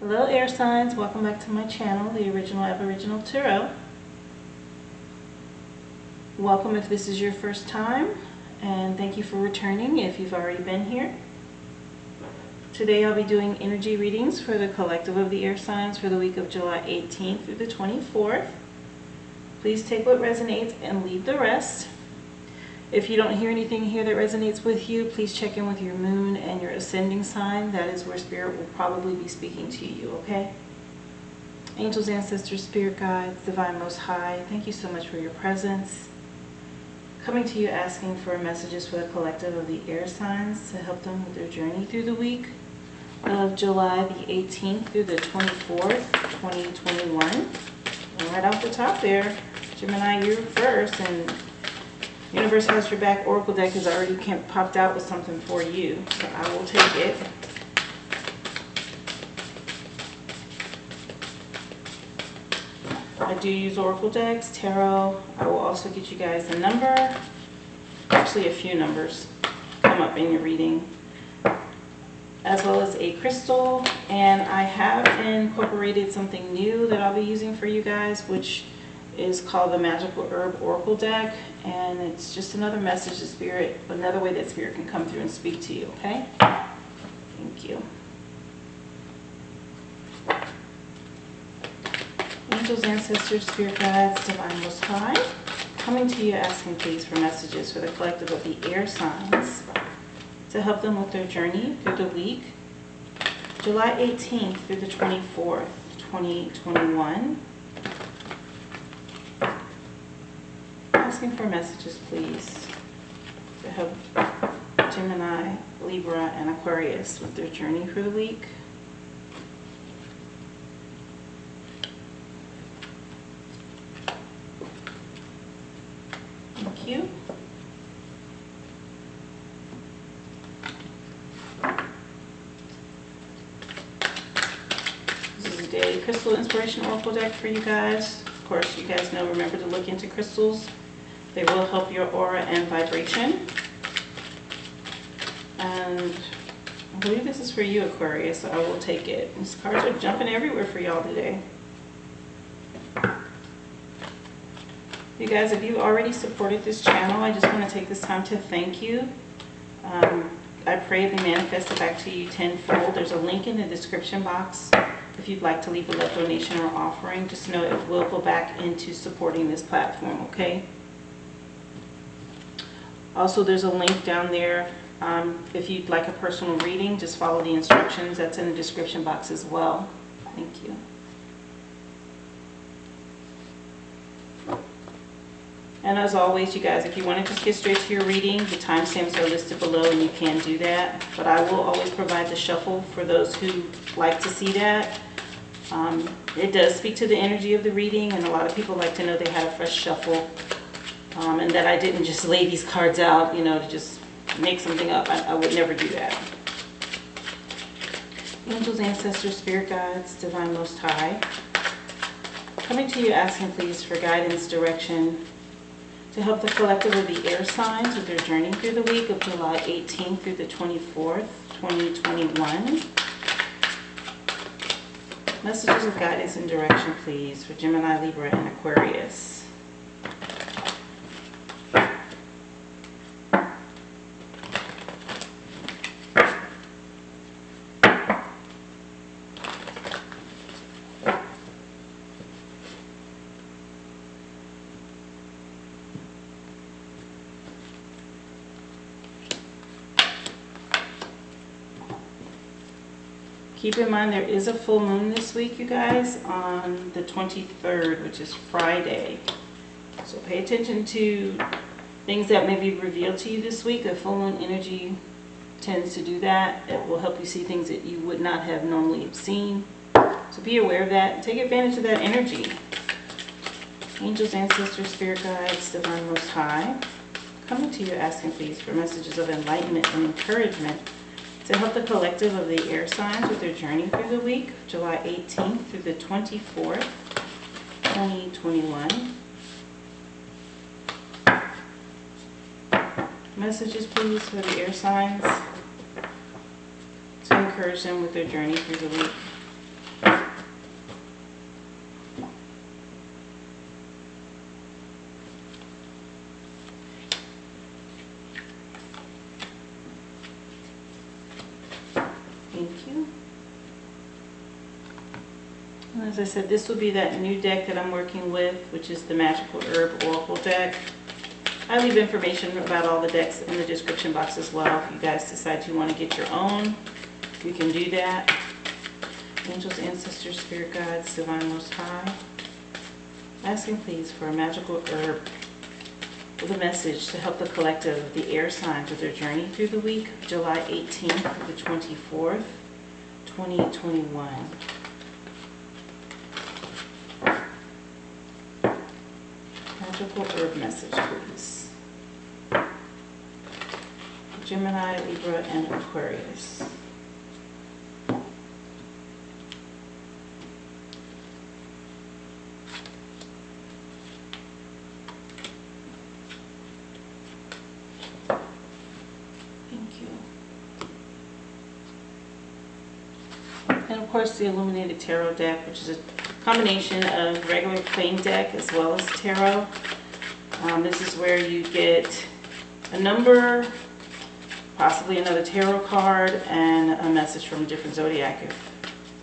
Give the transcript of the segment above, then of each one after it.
Hello air signs, welcome back to my channel, the Original Aboriginal Tarot. Welcome if this is your first time, and thank you for returning if you've already been here. Today I'll be doing energy readings for the collective of the air signs for the week of July 18th through the 24th. Please take what resonates and leave the rest. If you don't hear anything here that resonates with you, please check in with your moon and your ascending sign. That is where spirit will probably be speaking to you, okay? Angels, ancestors, spirit guides, divine most high, thank you so much for your presence. Coming to you asking for messages for the collective of the air signs to help them with their journey through the week of July the 18th through the 24th, 2021. And right off the top there, Gemini, you're first, and Universe Has Your Back Oracle deck has already popped out with something for you, so I will take it. I do use Oracle decks, tarot. I will also get you guys a number, actually a few numbers come up in your reading, as well as a crystal. And I have incorporated something new that I'll be using for you guys, which is called the Magical Herb Oracle deck, and it's just another message to spirit, another way that spirit can come through and speak to you, okay? Thank you. Angels, ancestors, spirit guides, divine most high, coming to you asking please for messages for the collective of the air signs to help them with their journey through the week, July 18th through the 24th, 2021. Asking for messages, please, to help Gemini, Libra, and Aquarius with their journey for the week. Thank you. This is a daily crystal inspiration oracle deck for you guys. Of course, you guys know, remember to look into crystals. They will help your aura and vibration. And I believe this is for you, Aquarius, so I will take it. These cards are jumping everywhere for y'all today. You guys, if you already supported this channel, I just want to take this time to thank you. I pray they manifested back to you tenfold. There's a link in the description box if you'd like to leave a love donation or offering. Just know it will go back into supporting this platform, okay? Also, there's a link down there. If you'd like a personal reading, just follow the instructions. That's in the description box as well. Thank you. And as always, you guys, if you want to just get straight to your reading, the timestamps are listed below and you can do that. But I will always provide the shuffle for those who like to see that. It does speak to the energy of the reading, and a lot of people like to know they had a fresh shuffle. And that I didn't just lay these cards out, you know, to just make something up. I would never do that. Angels, ancestors, spirit guides, divine most high, coming to you asking please for guidance, direction, to help the collective of the air signs with their journey through the week of July 18th through the 24th, 2021. Messages of guidance and direction, please, for Gemini, Libra, and Aquarius. Keep in mind there is a full moon this week, you guys, on the 23rd, which is Friday. So pay attention to things that may be revealed to you this week. The full moon energy tends to do that. It will help you see things that you would not have normally seen. So be aware of that and take advantage of that energy. Angels, ancestors, spirit guides, divine most high, coming to you asking please for messages of enlightenment and encouragement to help the collective of the air signs with their journey through the week, July 18th through the 24th, 2021. Messages, please, for the air signs to encourage them with their journey through the week. And as I said, this will be that new deck that I'm working with, which is the Magical Herb Oracle deck. I leave information about all the decks in the description box as well. If you guys decide you want to get your own, you can do that. Angels, ancestors, spirit guides, divine most high. Asking please for a magical herb with a message to help the collective of the air signs with their journey through the week, July 18th to the 24th, 2021. Magical herb message, please. Gemini, Libra, and Aquarius. And of course the Illuminated Tarot deck, which is a combination of regular plain deck as well as tarot. This is where you get a number, possibly another tarot card, and a message from a different zodiac if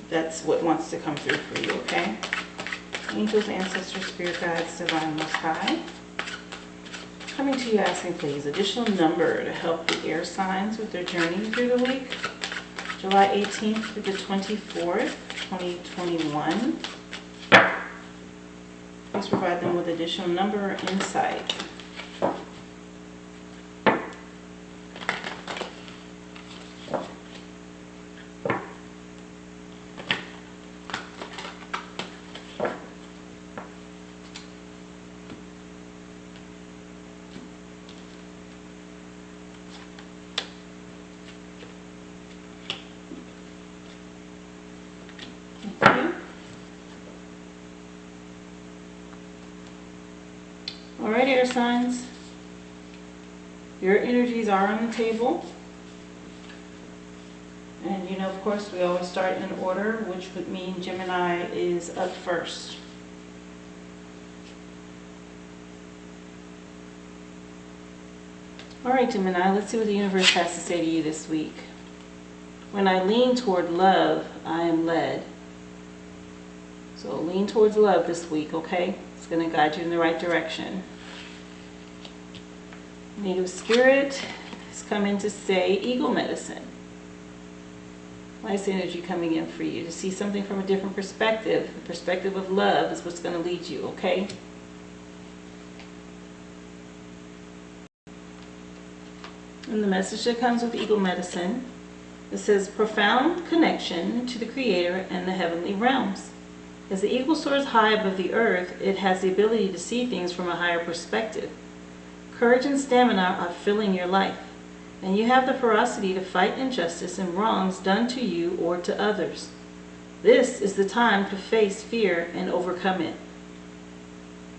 that's what wants to come through for you, okay? Angels, ancestors, spirit guides, divine most high. Coming to you asking please additional number to help the air signs with their journey through the week. July 18th through the 24th, 2021. Please provide them with additional number or insight. Alright, air signs, your energies are on the table, and you know, of course, we always start in order, which would mean Gemini is up first. Alright, Gemini, let's see what the universe has to say to you this week. When I lean toward love, I am led. So lean towards love this week, okay? It's going to guide you in the right direction. Native Spirit has come in to say eagle medicine. Nice energy coming in for you to see something from a different perspective. The perspective of love is what's going to lead you, okay? And the message that comes with eagle medicine, it says profound connection to the Creator and the heavenly realms. As the eagle soars high above the earth, it has the ability to see things from a higher perspective. Courage and stamina are filling your life, and you have the ferocity to fight injustice and wrongs done to you or to others. This is the time to face fear and overcome it.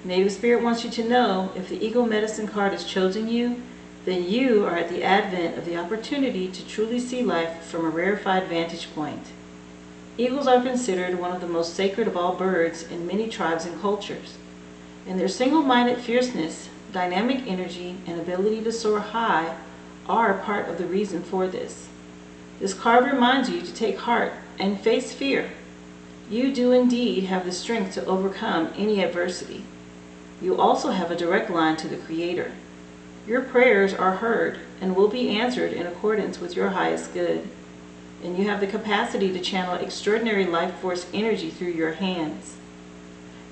Native Spirit wants you to know if the eagle medicine card has chosen you, then you are at the advent of the opportunity to truly see life from a rarefied vantage point. Eagles are considered one of the most sacred of all birds in many tribes and cultures, and their single-minded fierceness, dynamic energy, and ability to soar high are part of the reason for this. This card reminds you to take heart and face fear. You do indeed have the strength to overcome any adversity. You also have a direct line to the Creator. Your prayers are heard and will be answered in accordance with your highest good. And you have the capacity to channel extraordinary life force energy through your hands.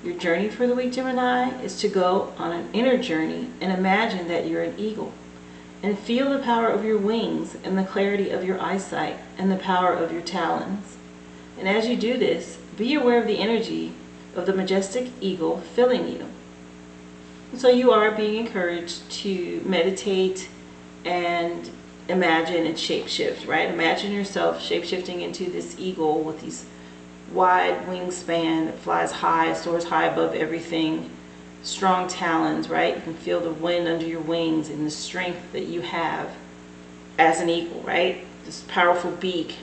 Your journey for the week, Gemini, is to go on an inner journey and imagine that you're an eagle. And feel the power of your wings and the clarity of your eyesight and the power of your talons. And as you do this, be aware of the energy of the majestic eagle filling you. So you are being encouraged to meditate and imagine and shapeshift, right? Imagine yourself shapeshifting into this eagle with these wide wingspan that flies high, soars high above everything, strong talons, right? You can feel the wind under your wings and the strength that you have as an eagle, right? This powerful beak,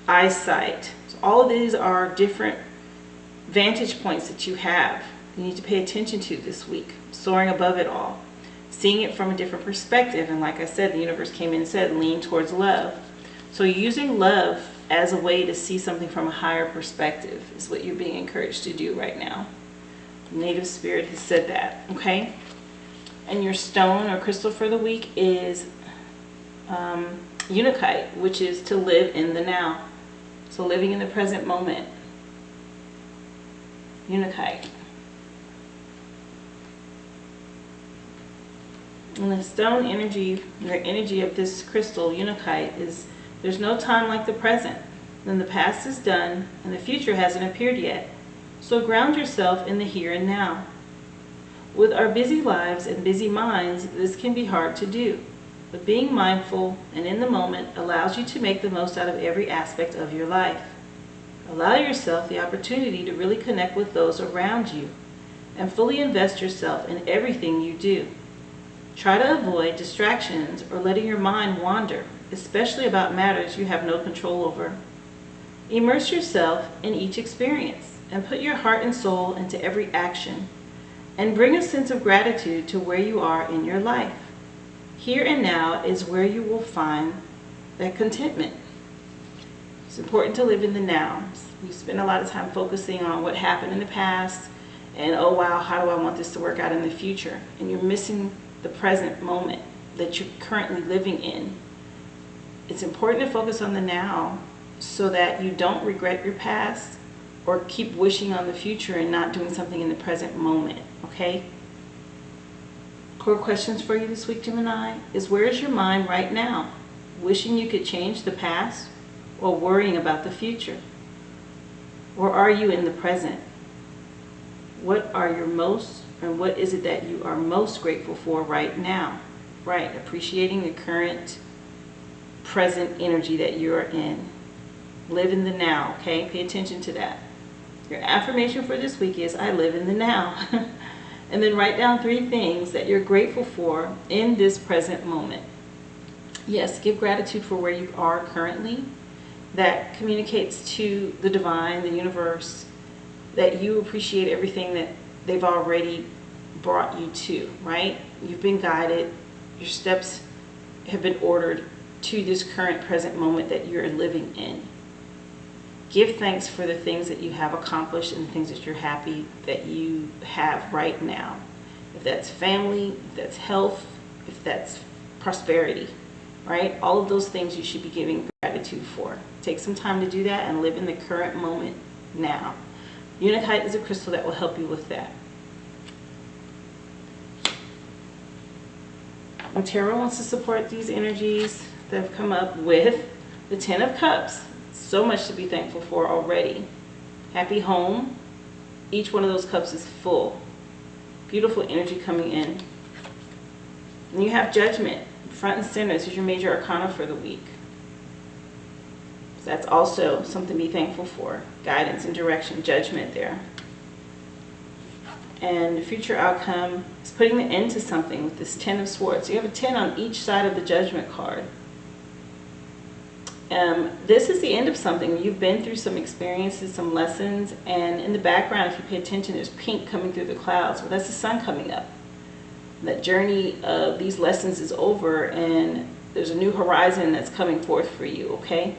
eyesight. So all of these are different vantage points that you have. You need to pay attention to this week, soaring above it all, seeing it from a different perspective. And like I said, the universe came in and said, lean towards love. So using love as a way to see something from a higher perspective is what you're being encouraged to do right now. Native Spirit has said that, okay? And your stone or crystal for the week is Untitled, which is to live in the now. So living in the present moment. Untitled. And the stone energy, the energy of this crystal, Untitled, is there's no time like the present. Then the past is done and the future hasn't appeared yet. So ground yourself in the here and now. With our busy lives and busy minds, this can be hard to do. But being mindful and in the moment allows you to make the most out of every aspect of your life. Allow yourself the opportunity to really connect with those around you and fully invest yourself in everything you do. Try to avoid distractions or letting your mind wander, especially about matters you have no control over. Immerse yourself in each experience and put your heart and soul into every action, and bring a sense of gratitude to where you are in your life. Here and now is where you will find that contentment. It's important to live in the now. We spend a lot of time focusing on what happened in the past and, oh wow, how do I want this to work out in the future? And you're missing the present moment that you're currently living in. It's important to focus on the now so that you don't regret your past or keep wishing on the future and not doing something in the present moment, okay? Core questions for you this week, Gemini, is where is your mind right now? Wishing you could change the past or worrying about the future? Or are you in the present? What are your most, and what is it that you are most grateful for right now? Right, appreciating the current present energy that you're in. Live in the now, okay? Pay attention to that. Your affirmation for this week is, I live in the now. And then write down 3 things that you're grateful for in this present moment. Yes, give gratitude for where you are currently. That communicates to the divine, the universe, that you appreciate everything that they've already brought you to, right? You've been guided. Your steps have been ordered to this current present moment that you're living in. Give thanks for the things that you have accomplished and the things that you're happy that you have right now. If that's family, if that's health, if that's prosperity, right? All of those things you should be giving gratitude for. Take some time to do that and live in the current moment now. Untitled is a crystal that will help you with that. And Tarot wants to support these energies that have come up with the 10 of Cups. So much to be thankful for already. Happy home. Each one of those cups is full. Beautiful energy coming in. And you have Judgment front and center. This is your major arcana for the week. So that's also something to be thankful for. Guidance and direction, judgment there. And the future outcome is putting an end to something with this 10 of Swords. So you have a 10 on each side of the Judgment card. This is the end of something. You've been through some experiences, some lessons, and in the background, if you pay attention, there's pink coming through the clouds. Well, that's the sun coming up. That journey of these lessons is over, and there's a new horizon that's coming forth for you, okay?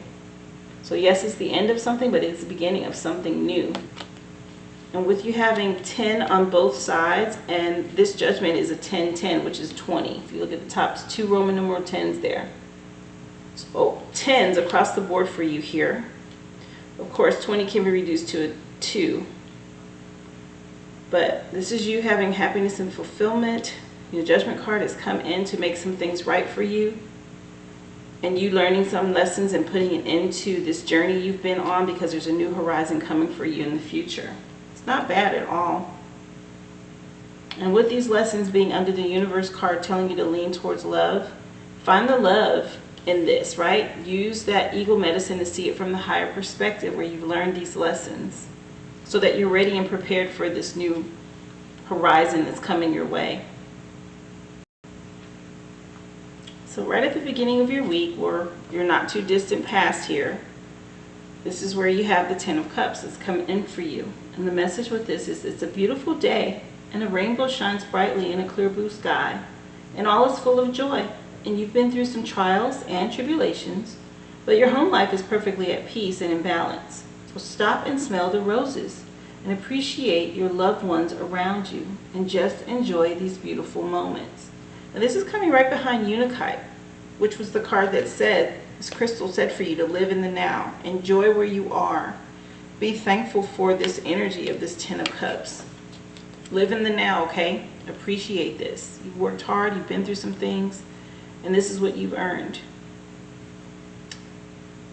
So yes, it's the end of something, but it's the beginning of something new. And with you having 10 on both sides, and this Judgment is a 10-10, which is 20. If you look at the top, it's 2 Roman numeral 10s there. So 10s across the board for you here. Of course, 20 can be reduced to a 2. But this is you having happiness and fulfillment. Your Judgment card has come in to make some things right for you. And you learning some lessons and putting an end to this journey you've been on, because there's a new horizon coming for you in the future. It's not bad at all. And with these lessons being under the Universe card telling you to lean towards love, find the love in this, right? Use that eagle medicine to see it from the higher perspective where you've learned these lessons so that you're ready and prepared for this new horizon that's coming your way. So right at the beginning of your week, or you're not too distant past here, this is where you have the 10 of Cups that's coming in for you. And the message with this is it's a beautiful day and a rainbow shines brightly in a clear blue sky and all is full of joy. And you've been through some trials and tribulations, But your home life is perfectly at peace and in balance. So stop and smell the roses and appreciate your loved ones around you and just enjoy these beautiful moments. And this is coming right behind Untitled, which was the card that said, this crystal said for you to live in the now. Enjoy where you are. Be thankful for this energy of this Ten of Cups. Live in the now, okay? Appreciate this. You've worked hard, you've been through some things, and this is what you've earned.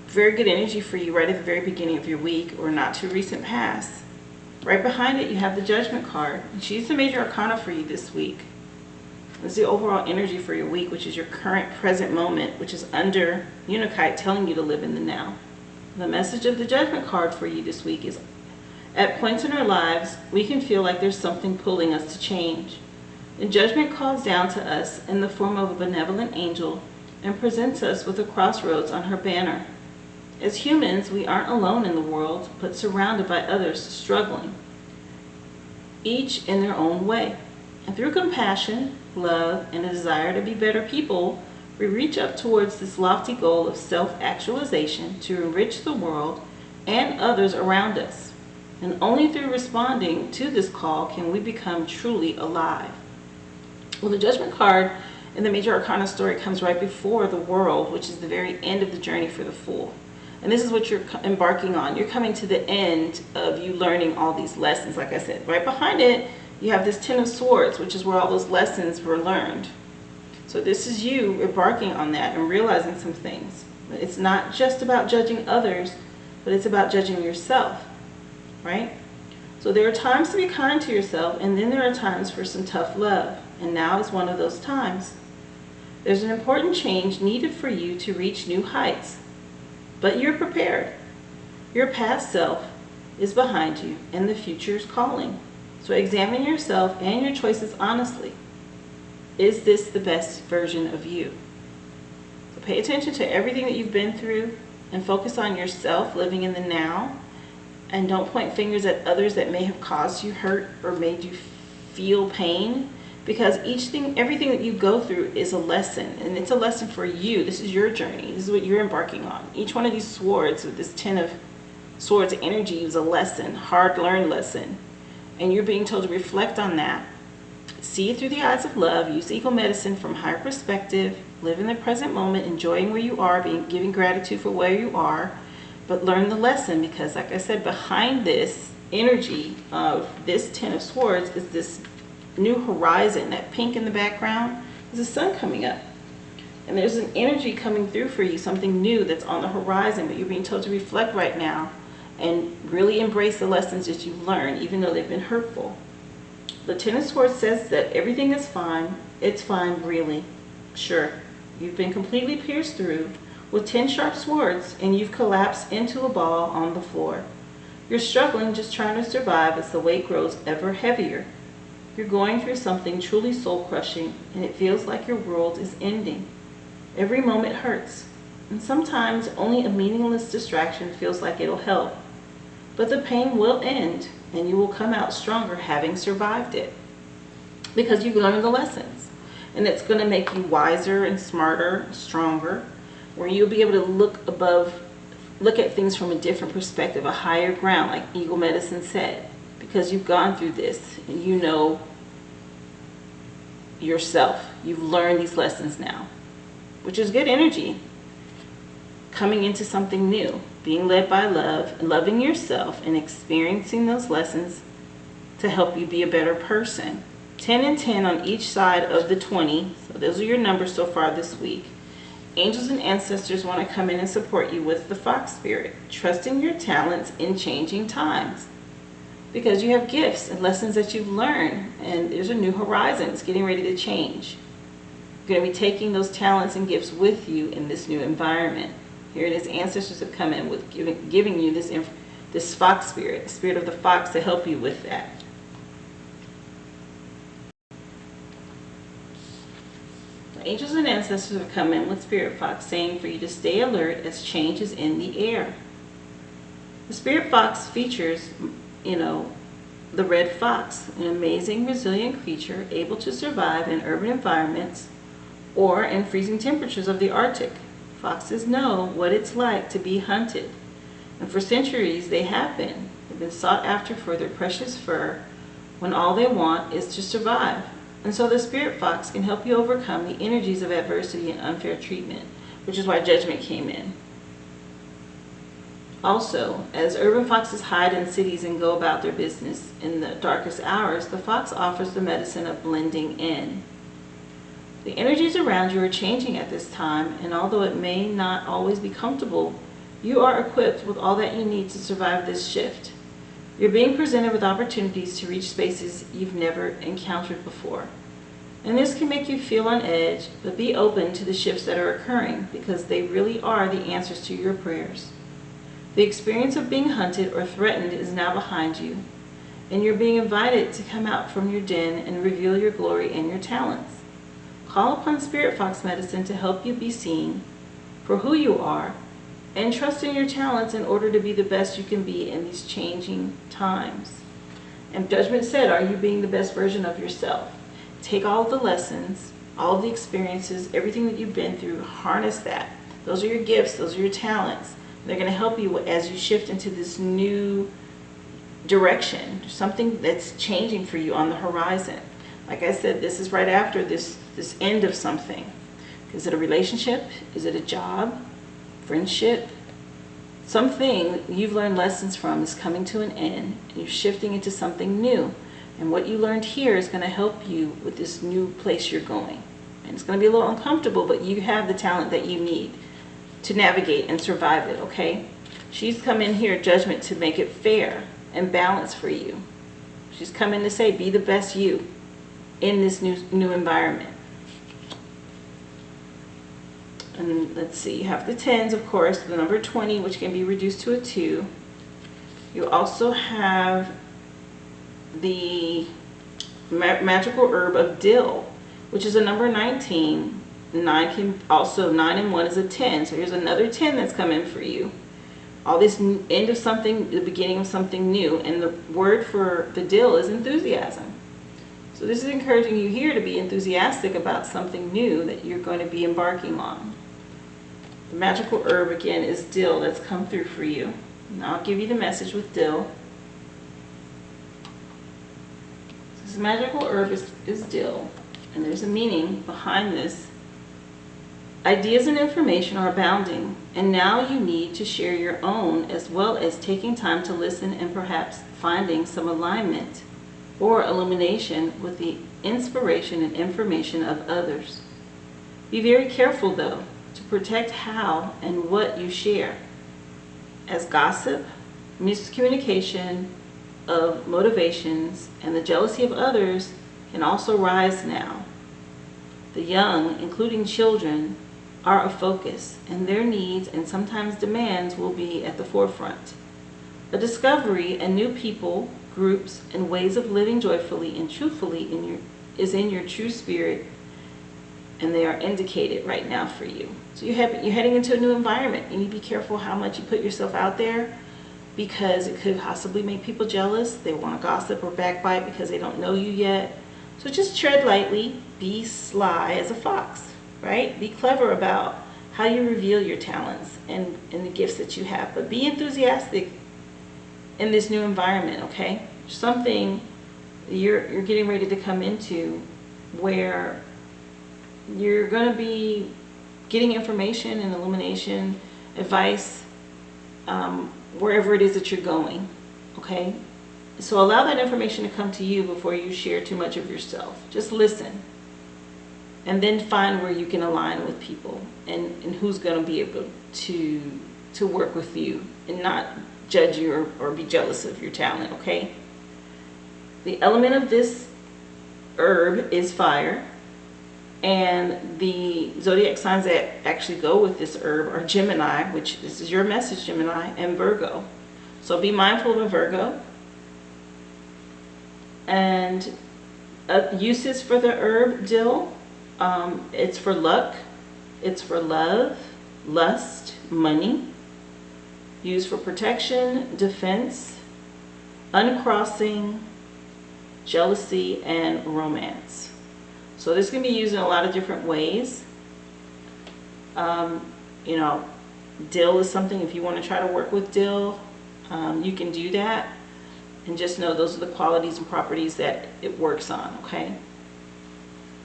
Very good energy for you right at the very beginning of your week or not too recent past. Right behind it, you have the Judgment card. And she's the major arcana for you this week. This is the overall energy for your week, which is your current present moment, which is under Untitled, telling you to live in the now. The message of the Judgment card for you this week is, at points in our lives, we can feel like there's something pulling us to change. And Judgment calls down to us in the form of a benevolent angel and presents us with a crossroads on her banner. As humans, we aren't alone in the world, but surrounded by others struggling, each in their own way. And through compassion, love, and a desire to be better people, we reach up towards this lofty goal of self-actualization to enrich the world and others around us. And only through responding to this call can we become truly alive. Well, the Judgment card in the major arcana story comes right before the World, which is the very end of the journey for the Fool. And this is what you're embarking on. You're coming to the end of you learning all these lessons, like I said. Right behind it, you have this Ten of Swords, which is where all those lessons were learned. So this is you embarking on that and realizing some things. But it's not just about judging others, but it's about judging yourself, right? So there are times to be kind to yourself, and then there are times for some tough love. And now is one of those times. There's an important change needed for you to reach new heights. But you're prepared. Your past self is behind you, and the future is calling. So examine yourself and your choices honestly. Is this the best version of you? So pay attention to everything that you've been through and focus on yourself, living in the now. And don't point fingers at others that may have caused you hurt or made you feel pain. Because everything that you go through is a lesson, and it's a lesson for you. This is your journey. This is what you're embarking on. Each one of these swords, with this Ten of Swords energy, is a lesson, hard-learned lesson. And you're being told to reflect on that. See it through the eyes of love. Use eco medicine from higher perspective. Live in the present moment, enjoying where you are, giving gratitude for where you are. But learn the lesson, because like I said, behind this energy of this Ten of Swords is this new horizon. That pink in the background is the sun coming up, and there's an energy coming through for you, something new that's on the horizon. But you're being told to reflect right now and really embrace the lessons that you've learned, even though they've been hurtful. The Ten of Swords says that everything is fine. It's fine, really. Sure, you've been completely pierced through with 10 sharp swords, and you've collapsed into a ball on the floor. You're struggling, just trying to survive as the weight grows ever heavier. You're going through something truly soul-crushing, and it feels like your world is ending. Every moment hurts, and sometimes only a meaningless distraction feels like it'll help. But the pain will end, and you will come out stronger having survived it. Because you've learned the lessons, and it's going to make you wiser and smarter, stronger, where you'll be able to look at things from a different perspective, a higher ground, like Eagle Medicine said. Because you've gone through this and you know yourself. You've learned these lessons now, which is good energy. Coming into something new, being led by love, loving yourself, and experiencing those lessons to help you be a better person. 10 and 10 on each side of the 20. So those are your numbers so far this week. Angels and ancestors want to come in and support you with the Fox Spirit, trusting your talents in changing times. Because you have gifts and lessons that you've learned, and there's a new horizon. It's getting ready to change. You're going to be taking those talents and gifts with you in this new environment. Here it is, ancestors have come in with giving you this Fox Spirit, the spirit of the fox, to help you with that. Angels and ancestors have come in with Spirit Fox, saying for you to stay alert as change is in the air. The Spirit Fox features, the red fox, an amazing, resilient creature able to survive in urban environments or in freezing temperatures of the Arctic Foxes know what it's like to be hunted, and for centuries they have been. They've been sought after for their precious fur when all they want is to survive. And so the spirit fox can help you overcome the energies of adversity and unfair treatment, which is why judgment came in. Also, as urban foxes hide in cities and go about their business in the darkest hours, the fox offers the medicine of blending in. The energies around you are changing at this time, and although it may not always be comfortable, you are equipped with all that you need to survive this shift. You're being presented with opportunities to reach spaces you've never encountered before. And this can make you feel on edge, but be open to the shifts that are occurring, because they really are the answers to your prayers. The experience of being hunted or threatened is now behind you, and you're being invited to come out from your den and reveal your glory and your talents. Call upon Spirit Fox Medicine to help you be seen for who you are, and trust in your talents in order to be the best you can be in these changing times. And Judgment said, are you being the best version of yourself? Take all of the lessons, all of the experiences, everything that you've been through, harness that. Those are your gifts, those are your talents. They're going to help you as you shift into this new direction, something that's changing for you on the horizon. Like I said, this is right after this end of something. Is it a relationship? Is it a job? Friendship? Something you've learned lessons from is coming to an end, and you're shifting into something new. And what you learned here is going to help you with this new place you're going. And it's going to be a little uncomfortable, but you have the talent that you need to navigate and survive it, okay? She's come in here, Judgment, to make it fair and balanced for you. She's come in to say, be the best you in this new environment. And let's see, you have the 10s, of course, the number 20, which can be reduced to a 2. You also have the magical herb of dill, which is a number 19. 9 can also, 9 and 1 is a 10. So here's another 10 that's coming for you. All this end of something, the beginning of something new. And the word for the dill is enthusiasm. So this is encouraging you here to be enthusiastic about something new that you're going to be embarking on. The magical herb again is dill that's come through for you. Now I'll give you the message with dill. This magical herb is dill, and there's a meaning behind this. Ideas and information are abounding, and now you need to share your own, as well as taking time to listen and perhaps finding some alignment or illumination with the inspiration and information of others. Be very careful, though, to protect how and what you share, as gossip, miscommunication of motivations, and the jealousy of others can also rise now. The young, including children, are a focus, and their needs and sometimes demands will be at the forefront. A discovery and new people, groups, and ways of living joyfully and truthfully is in your true spirit, and they are indicated right now for you. So you're heading into a new environment. You need to be careful how much you put yourself out there, because it could possibly make people jealous. They want to gossip or backbite because they don't know you yet. So just tread lightly, be sly as a fox, right? Be clever about how you reveal your talents and the gifts that you have, but be enthusiastic in this new environment, okay? Something you're getting ready to come into where you're going to be getting information and illumination, advice, wherever it is that you're going, okay? So allow that information to come to you before you share too much of yourself. Just listen, and then find where you can align with people and who's going to be able to work with you and not judge you or be jealous of your talent, okay? The element of this herb is fire, and the zodiac signs that actually go with this herb are Gemini, which this is your message, Gemini, and Virgo. So be mindful of a Virgo. And uses for the herb dill, it's for luck, it's for love, lust, money, used for protection, defense, uncrossing, jealousy, and romance. So this can be used in a lot of different ways. You know, dill is something, if you want to try to work with dill, you can do that. And just know those are the qualities and properties that it works on, okay?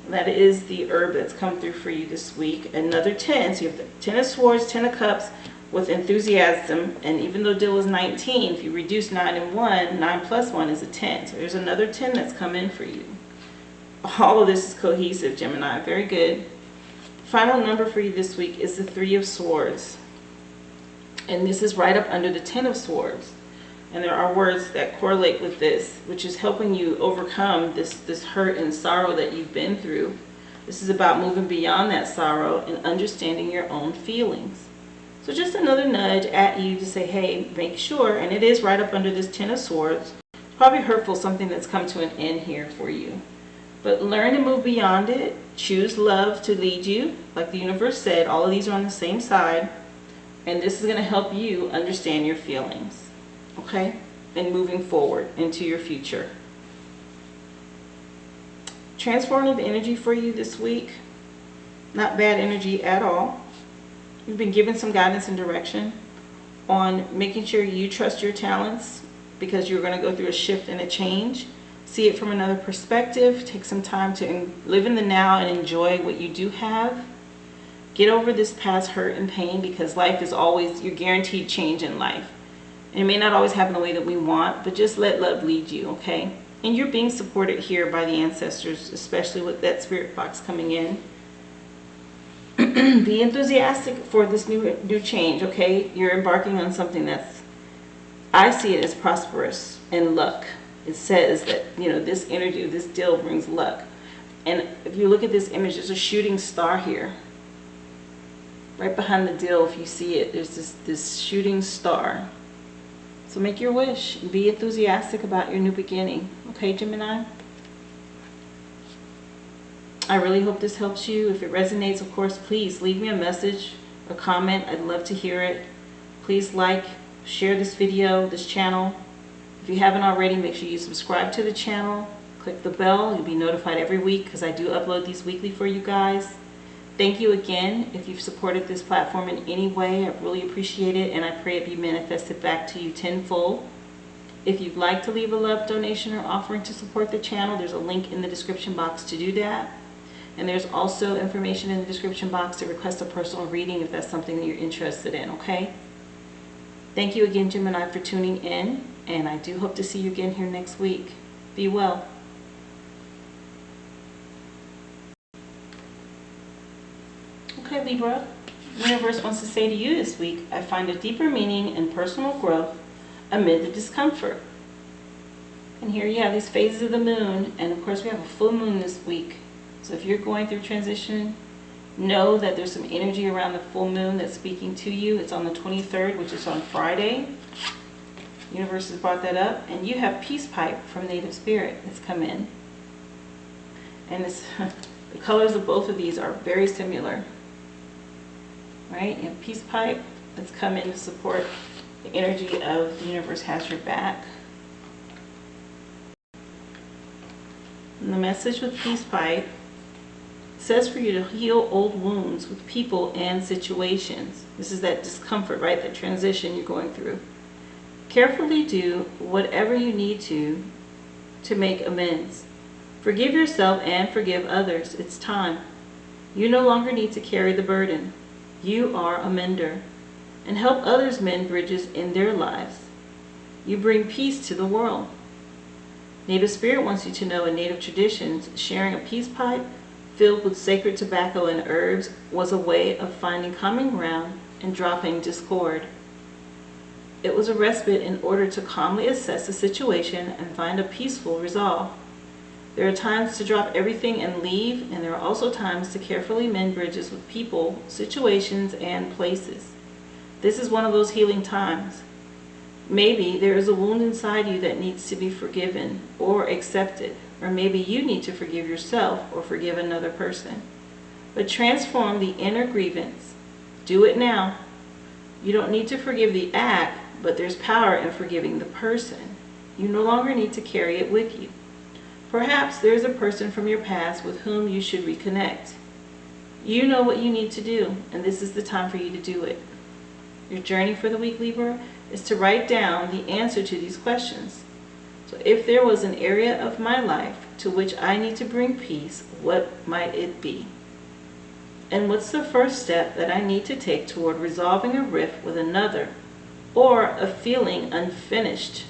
That is the herb that's come through for you this week. Another 10, so you have the 10 of Swords, 10 of Cups with enthusiasm. And even though dill is 19, if you reduce 9 and 1, 9 plus 1 is a 10. So there's another 10 that's come in for you. All of this is cohesive, Gemini. Very good. Final number for you this week is the 3 of Swords. And this is right up under the 10 of Swords. And there are words that correlate with this, which is helping you overcome this hurt and sorrow that you've been through. This is about moving beyond that sorrow and understanding your own feelings. So just another nudge at you to say, hey, make sure, and it is right up under this 10 of Swords. It's probably hurtful, something that's come to an end here for you. But learn to move beyond it. Choose love to lead you. Like the universe said, all of these are on the same side. And this is going to help you understand your feelings. Okay, and moving forward into your future. Transformative energy for you this week. Not bad energy at all. You've been given some guidance and direction on making sure you trust your talents, because you're going to go through a shift and a change. See it from another perspective. Take some time to live in the now and enjoy what you do have. Get over this past hurt and pain, because life is always, you're guaranteed change in life. And it may not always happen the way that we want, but just let love lead you, okay? And you're being supported here by the ancestors, especially with that spirit box coming in. Be enthusiastic for this new change, okay? You're embarking on something that's, I see it as prosperous and luck. It says that, you know, this energy, this dill brings luck. And if you look at this image, there's a shooting star here. Right behind the dill, if you see it, there's this shooting star. So make your wish. Be enthusiastic about your new beginning. Okay, Gemini? I really hope this helps you. If it resonates, of course, please leave me a message or comment. I'd love to hear it. Please like, share this video, this channel. If you haven't already, make sure you subscribe to the channel. Click the bell. You'll be notified every week, because I do upload these weekly for you guys. Thank you again if you've supported this platform in any way. I really appreciate it, and I pray it be manifested back to you tenfold. If you'd like to leave a love donation or offering to support the channel, there's a link in the description box to do that. And there's also information in the description box to request a personal reading if that's something that you're interested in, okay? Thank you again, Gemini, for tuning in, and I do hope to see you again here next week. Be well. Okay, Libra, the universe wants to say to you this week, I find a deeper meaning in personal growth amid the discomfort. And here you have these phases of the moon, and of course we have a full moon this week. So if you're going through transition, know that there's some energy around the full moon that's speaking to you. It's on the 23rd, which is on Friday. The universe has brought that up. And you have Peace Pipe from Native Spirit that's come in. And it's, the colors of both of these are very similar. Right? You have Peace Pipe that's come in to support the energy of the universe has your back. And the message with Peace Pipe says for you to heal old wounds with people and situations. This is that discomfort, right? That transition you're going through. Carefully do whatever you need to make amends. Forgive yourself and forgive others. It's time. You no longer need to carry the burden. You are a mender, and help others mend bridges in their lives. You bring peace to the world. Native Spirit wants you to know in Native traditions, sharing a peace pipe filled with sacred tobacco and herbs was a way of finding common ground and dropping discord. It was a respite in order to calmly assess the situation and find a peaceful resolve. There are times to drop everything and leave, and there are also times to carefully mend bridges with people, situations, and places. This is one of those healing times. Maybe there is a wound inside you that needs to be forgiven or accepted, or maybe you need to forgive yourself or forgive another person. But transform the inner grievance. Do it now. You don't need to forgive the act, but there's power in forgiving the person. You no longer need to carry it with you. Perhaps there is a person from your past with whom you should reconnect. You know what you need to do, and this is the time for you to do it. Your journey for the week, Libra, is to write down the answer to these questions. So if there was an area of my life to which I need to bring peace, what might it be? And what's the first step that I need to take toward resolving a rift with another, or a feeling unfinished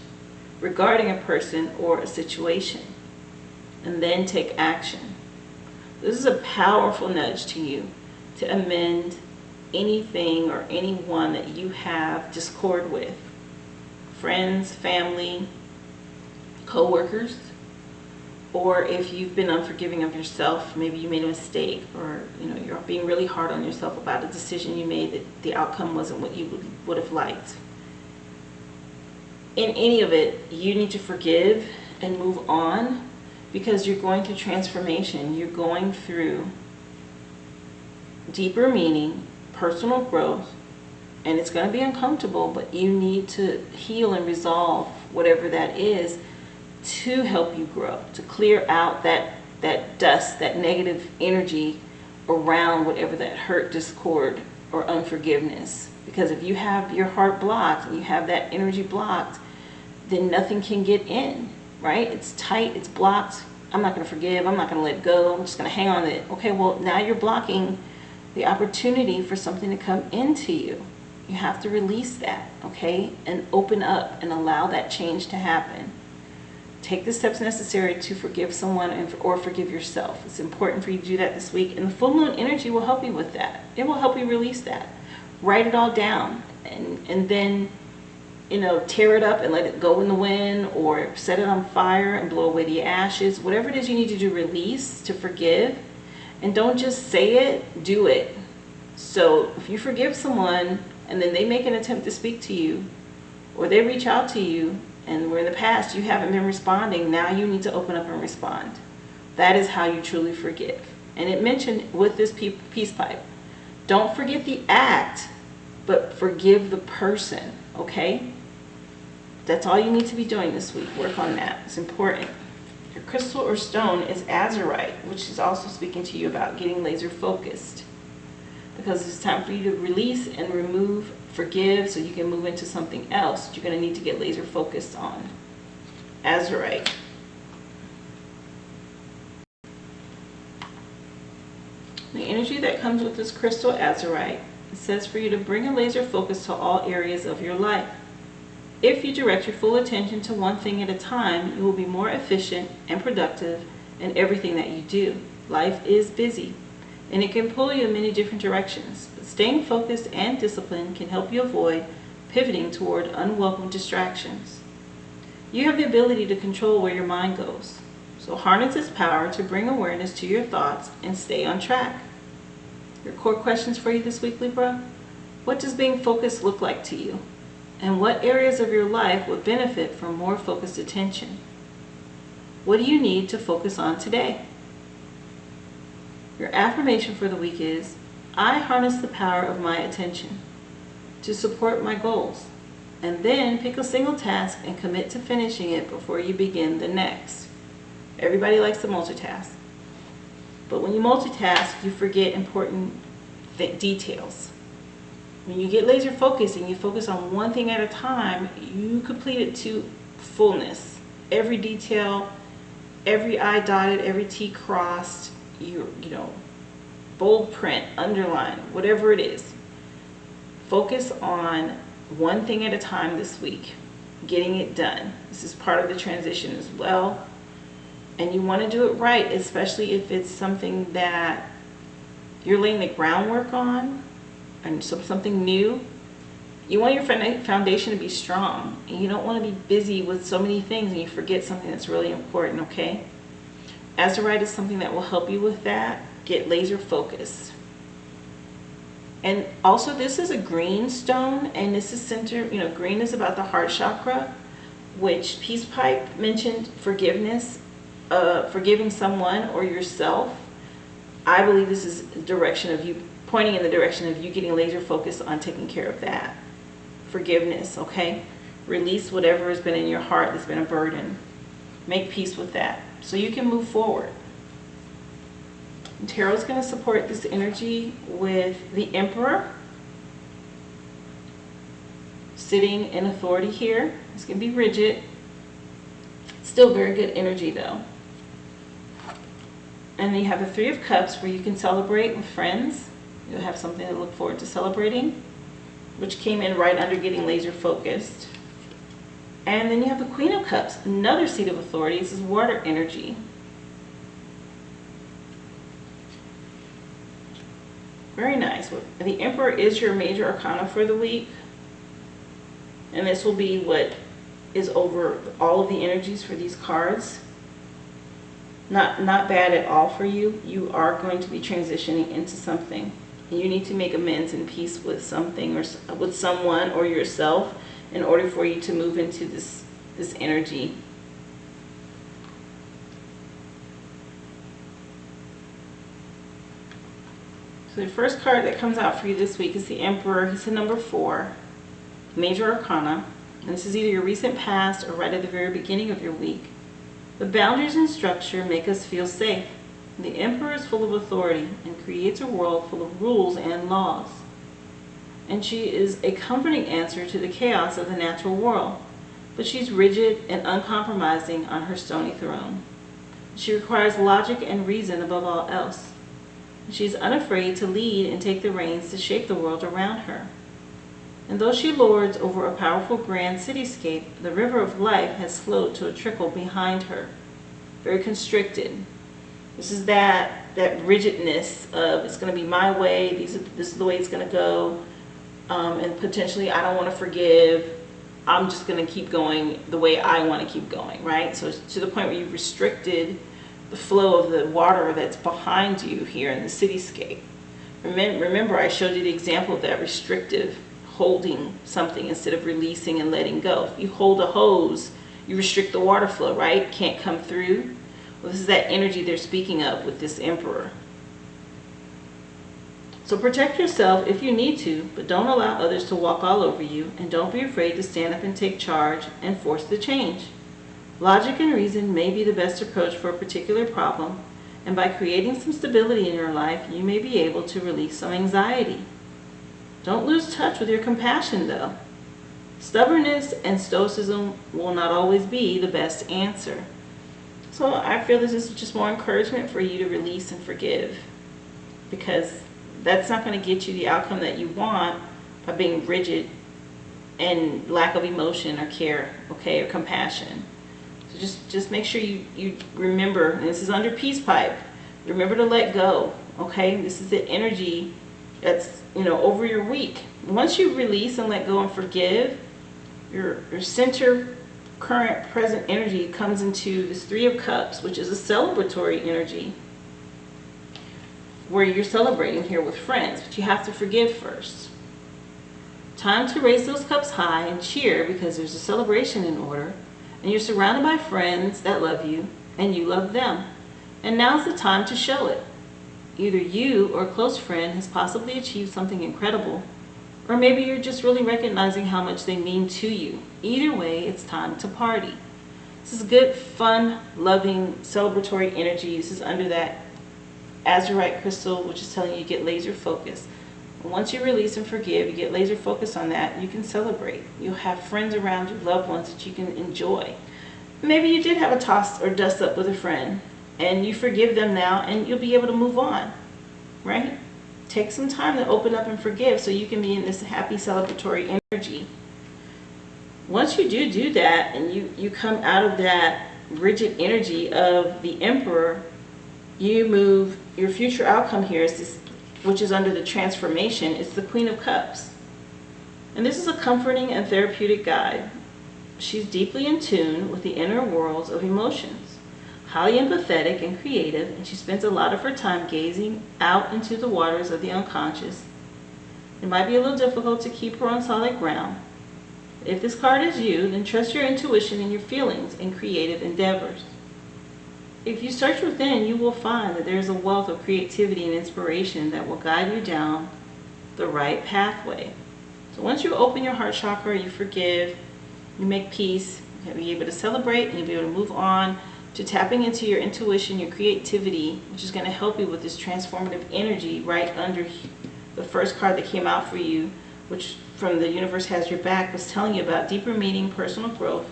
regarding a person or a situation? And then take action. This is a powerful nudge to you to amend anything or anyone that you have discord with. Friends, family, co-workers, or if you've been unforgiving of yourself, maybe you made a mistake, or you're being really hard on yourself about a decision you made that the outcome wasn't what you would have liked. In any of it, you need to forgive and move on, because you're going through transformation. You're going through deeper meaning, personal growth, and it's going to be uncomfortable, but you need to heal and resolve whatever that is to help you grow, to clear out that dust, that negative energy around whatever that hurt, discord, or unforgiveness. Because if you have your heart blocked and you have that energy blocked, then nothing can get in. Right? It's tight, it's blocked. I'm not going to forgive, I'm not going to let go, I'm just going to hang on to it. Okay, well, now you're blocking the opportunity for something to come into you. You have to release that, okay? And open up and allow that change to happen. Take the steps necessary to forgive someone or forgive yourself. It's important for you to do that this week. And the full moon energy will help you with that. It will help you release that. Write it all down and then tear it up and let it go in the wind, or set it on fire and blow away the ashes. Whatever it is you need to do, release, to forgive. And don't just say it, do it. So if you forgive someone and then they make an attempt to speak to you, or they reach out to you, and where in the past you haven't been responding, now you need to open up and respond. That is how you truly forgive. And it mentioned with this peace pipe, don't forget the act, but forgive the person, okay? That's all you need to be doing this week. Work on that. It's important. Your crystal or stone is azurite, which is also speaking to you about getting laser focused. Because it's time for you to release and remove, forgive, so you can move into something else that you're going to need to get laser focused on. Azurite. The energy that comes with this crystal azurite, it says for you to bring a laser focus to all areas of your life. If you direct your full attention to one thing at a time, you will be more efficient and productive in everything that you do. Life is busy, and it can pull you in many different directions, but staying focused and disciplined can help you avoid pivoting toward unwelcome distractions. You have the ability to control where your mind goes, so harness its power to bring awareness to your thoughts and stay on track. Your core questions for you this week, Libra: what does being focused look like to you? And what areas of your life would benefit from more focused attention? What do you need to focus on today? Your affirmation for the week is, I harness the power of my attention to support my goals. And then pick a single task and commit to finishing it before you begin the next. Everybody likes to multitask. But when you multitask, you forget important details. When you get laser focused and you focus on one thing at a time, you complete it to fullness. Every detail, every I dotted, every T crossed, bold print, underline, whatever it is. Focus on one thing at a time this week, getting it done. This is part of the transition as well. And you want to do it right, especially if it's something that you're laying the groundwork on, and something new. You want your foundation to be strong, and you don't want to be busy with so many things and you forget something that's really important, okay? Azurite is something that will help you with that. Get laser focused. And also, this is a green stone, and this is centered, green is about the heart chakra, which Peace Pipe mentioned forgiveness, forgiving someone or yourself. I believe this is the direction of you, pointing in the direction of you getting laser focused on taking care of that. Forgiveness, okay? Release whatever has been in your heart that's been a burden. Make peace with that so you can move forward. And Tarot is going to support this energy with the Emperor sitting in authority here. It's going to be rigid. Still very good energy though. And then you have the Three of Cups where you can celebrate with friends. You'll have something to look forward to celebrating, which came in right under getting laser focused. And then you have the Queen of Cups, another seat of authority. This is water energy. Very nice. The Emperor is your major arcana for the week. And this will be what is over all of the energies for these cards. Not bad at all for you. You are going to be transitioning into something. You need to make amends and peace with something or with someone or yourself in order for you to move into this energy. So the first card that comes out for you this week is the Emperor. He's the number 4, major arcana. And this is either your recent past or right at the very beginning of your week. The boundaries and structure make us feel safe. The Emperor is full of authority and creates a world full of rules and laws. And she is a comforting answer to the chaos of the natural world. But she's rigid and uncompromising on her stony throne. She requires logic and reason above all else. She's unafraid to lead and take the reins to shape the world around her. And though she lords over a powerful grand cityscape, the river of life has slowed to a trickle behind her. Very constricted. This is that rigidness of it's going to be my way, this is the way it's going to go, and potentially I don't want to forgive. I'm just going to keep going the way I want to keep going, right? So it's to the point where you've restricted the flow of the water that's behind you here in the cityscape. Remember, I showed you the example of that restrictive holding something instead of releasing and letting go. If you hold a hose, you restrict the water flow, right? Can't come through. Well, this is that energy they're speaking of with this Emperor. So protect yourself if you need to, but don't allow others to walk all over you, and don't be afraid to stand up and take charge and force the change. Logic and reason may be the best approach for a particular problem, and by creating some stability in your life, you may be able to release some anxiety. Don't lose touch with your compassion, though. Stubbornness and stoicism will not always be the best answer. So I feel this is just more encouragement for you to release and forgive, because that's not going to get you the outcome that you want by being rigid and lack of emotion or care, okay, or compassion. So just make sure you remember, and this is under peace pipe, remember to let go, okay? This is the energy that's, over your week. Once you release and let go and forgive, your center current present energy comes into this Three of Cups, which is a celebratory energy where you're celebrating here with friends, but you have to forgive first. Time to raise those cups high and cheer, because there's a celebration in order, and you're surrounded by friends that love you and you love them. And now's the time to show it. Either you or a close friend has possibly achieved something incredible, or maybe you're just really recognizing how much they mean to you. Either way, it's time to party. This is good, fun, loving, celebratory energy. This is under that azurite crystal, which is telling you get laser focused. Once you release and forgive, you get laser focused on that, you can celebrate. You'll have friends around you, loved ones that you can enjoy. Maybe you did have a toss or dust up with a friend, and you forgive them now, and you'll be able to move on, right? Take some time to open up and forgive so you can be in this happy celebratory energy. Once you do that, and you come out of that rigid energy of the Emperor, you move, your future outcome here is this, which is under the transformation, it's the Queen of Cups. And this is a comforting and therapeutic guide. She's deeply in tune with the inner worlds of emotions, highly empathetic and creative, and she spends a lot of her time gazing out into the waters of the unconscious. It might be a little difficult to keep her on solid ground. If this card is you, then trust your intuition and your feelings in creative endeavors. If you search within, you will find that there is a wealth of creativity and inspiration that will guide you down the right pathway. So once you open your heart chakra, you forgive, you make peace, you'll be able to celebrate, and you'll be able to move on to tapping into your intuition, your creativity, which is going to help you with this transformative energy right under the first card that came out for you, which from the universe has your back, was telling you about deeper meaning, personal growth.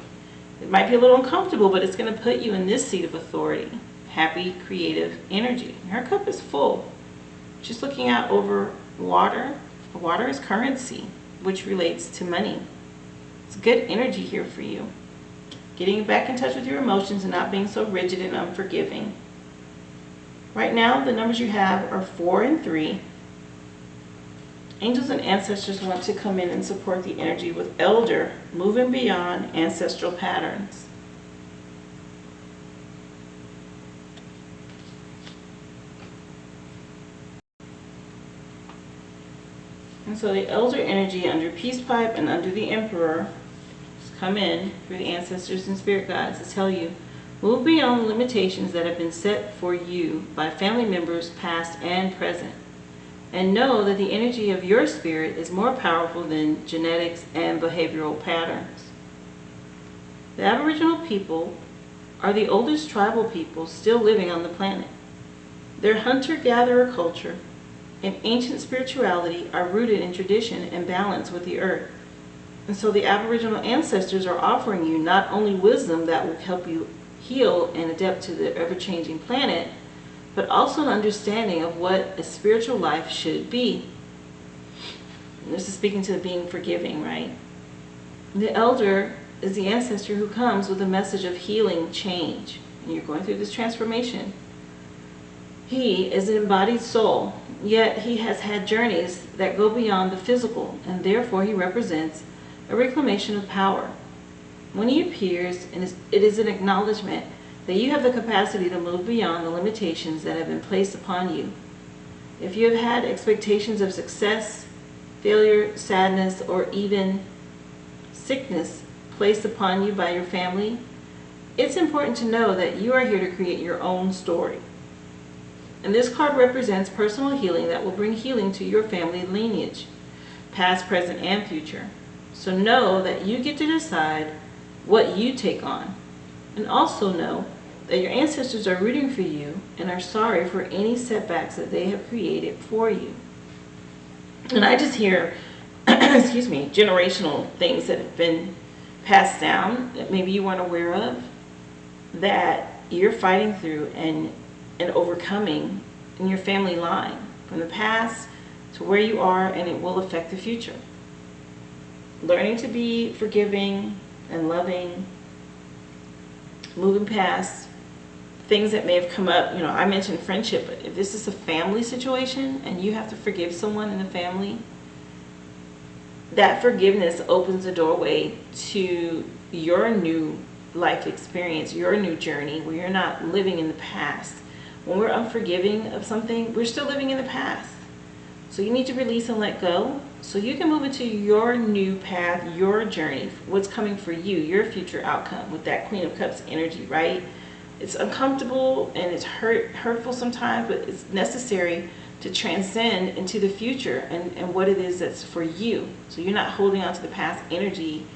It might be a little uncomfortable, but it's going to put you in this seat of authority. Happy, creative energy. Her cup is full. She's looking out over water. Water is currency, which relates to money. It's good energy here for you. Getting back in touch with your emotions and not being so rigid and unforgiving. Right now, the numbers you have are 4 and 3. Angels and ancestors want to come in and support the energy with elder, moving beyond ancestral patterns. And so the elder energy under Peace Pipe and under the Emperor has come in through the ancestors and spirit guides to tell you, move beyond the limitations that have been set for you by family members past and present. And know that the energy of your spirit is more powerful than genetics and behavioral patterns. The Aboriginal people are the oldest tribal people still living on the planet. Their hunter-gatherer culture and ancient spirituality are rooted in tradition and balance with the earth. And so the Aboriginal ancestors are offering you not only wisdom that will help you heal and adapt to the ever-changing planet, but also an understanding of what a spiritual life should be. And this is speaking to being forgiving, right? The elder is the ancestor who comes with a message of healing, change. And you're going through this transformation. He is an embodied soul, yet he has had journeys that go beyond the physical, and therefore he represents a reclamation of power. When he appears, it is an acknowledgement that you have the capacity to move beyond the limitations that have been placed upon you. If you have had expectations of success, failure, sadness, or even sickness placed upon you by your family, it's important to know that you are here to create your own story. And this card represents personal healing that will bring healing to your family lineage, past, present, and future. So know that you get to decide what you take on. And also know that your ancestors are rooting for you and are sorry for any setbacks that they have created for you. And I just hear, excuse me, generational things that have been passed down that maybe you weren't aware of, that you're fighting through and overcoming in your family line, from the past to where you are, and it will affect the future. Learning to be forgiving and loving, moving past things that may have come up. You know, I mentioned friendship, but if this is a family situation and you have to forgive someone in the family, that forgiveness opens the doorway to your new life experience, your new journey, where you're not living in the past. When we're unforgiving of something, we're still living in the past. So you need to release and let go so you can move into your new path, your journey, what's coming for you, your future outcome with that Queen of Cups energy, right? It's uncomfortable and it's hurtful sometimes, but it's necessary to transcend into the future and what it is that's for you. So you're not holding on to the past energy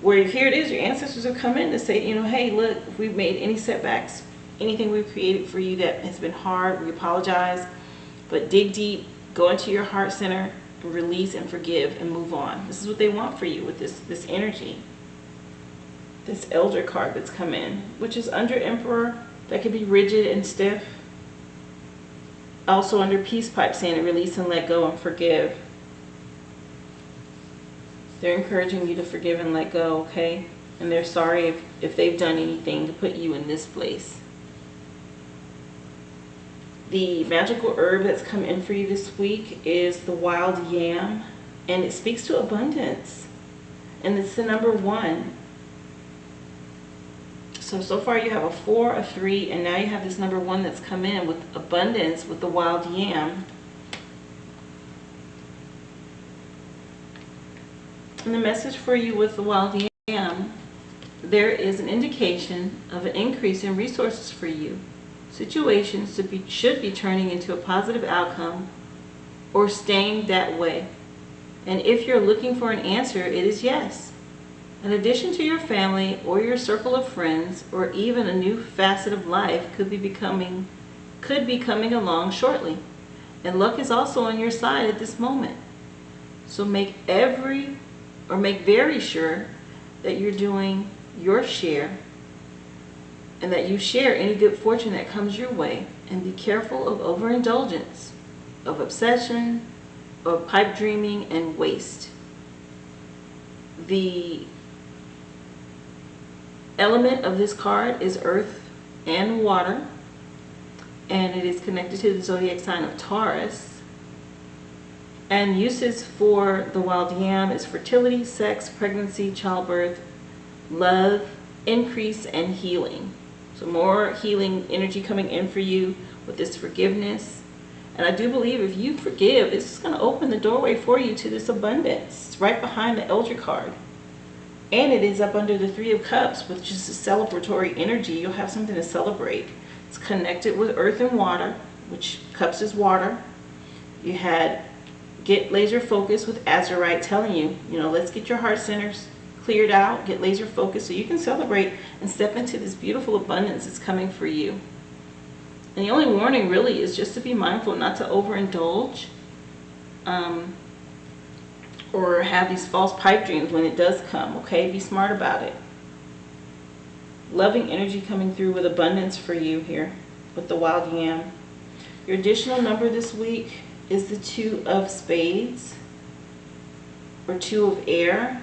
where here it is, your ancestors have come in to say, you know, hey, look, if we've made any setbacks, anything we've created for you that has been hard, we apologize, but dig deep, go into your heart center, release and forgive and move on. This is what they want for you with this energy. This elder card that's come in, which is under Emperor, that can be rigid and stiff. Also under Peace Pipe, saying to release and let go and forgive. They're encouraging you to forgive and let go, okay? And they're sorry if they've done anything to put you in this place. The magical herb that's come in for you this week is the wild yam, and it speaks to abundance. And it's the number 1. So far you have a 4, a 3, and now you have this number 1 that's come in with abundance with the wild yam. And the message for you with the wild yam, there is an indication of an increase in resources for you. Situations should be turning into a positive outcome or staying that way. And if you're looking for an answer, it is yes. An addition to your family or your circle of friends, or even a new facet of life could be coming along shortly. And luck is also on your side at this moment. So make very sure that you're doing your share and that you share any good fortune that comes your way. And be careful of overindulgence, of obsession, of pipe dreaming and waste. The element of this card is earth and water, and it is connected to the zodiac sign of Taurus. And uses for the wild yam is fertility, sex, pregnancy, childbirth, love, increase, and healing. So more healing energy coming in for you with this forgiveness. And I do believe if you forgive, this is going to open the doorway for you to this abundance. It's right behind the Elder card. And it is up under the Three of Cups, which is a celebratory energy. You'll have something to celebrate. It's connected with earth and water, which cups is water. You had get laser focused with Azurite telling you, let's get your heart centers cleared out, get laser focused so you can celebrate and step into this beautiful abundance that's coming for you. And the only warning really is just to be mindful not to overindulge or have these false pipe dreams when it does come, okay? Be smart about it. Loving energy coming through with abundance for you here with the wild yam. Your additional number this week is the 2 of spades or 2 of air.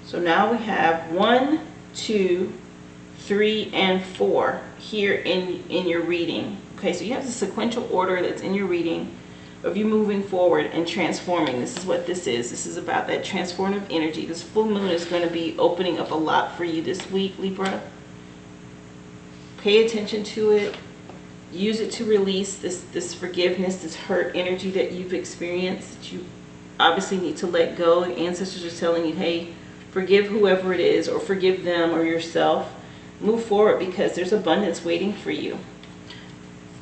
So now we have 1, 2, 3, and 4 here in your reading. Okay, so you have the sequential order that's in your reading of you moving forward and transforming. This is what this is. This is about that transformative energy. This full moon is going to be opening up a lot for you this week, Libra. Pay attention to it. Use it to release this forgiveness, this hurt energy that you've experienced, that you obviously need to let go. The ancestors are telling you, hey, forgive whoever it is, or forgive them or yourself. Move forward because there's abundance waiting for you.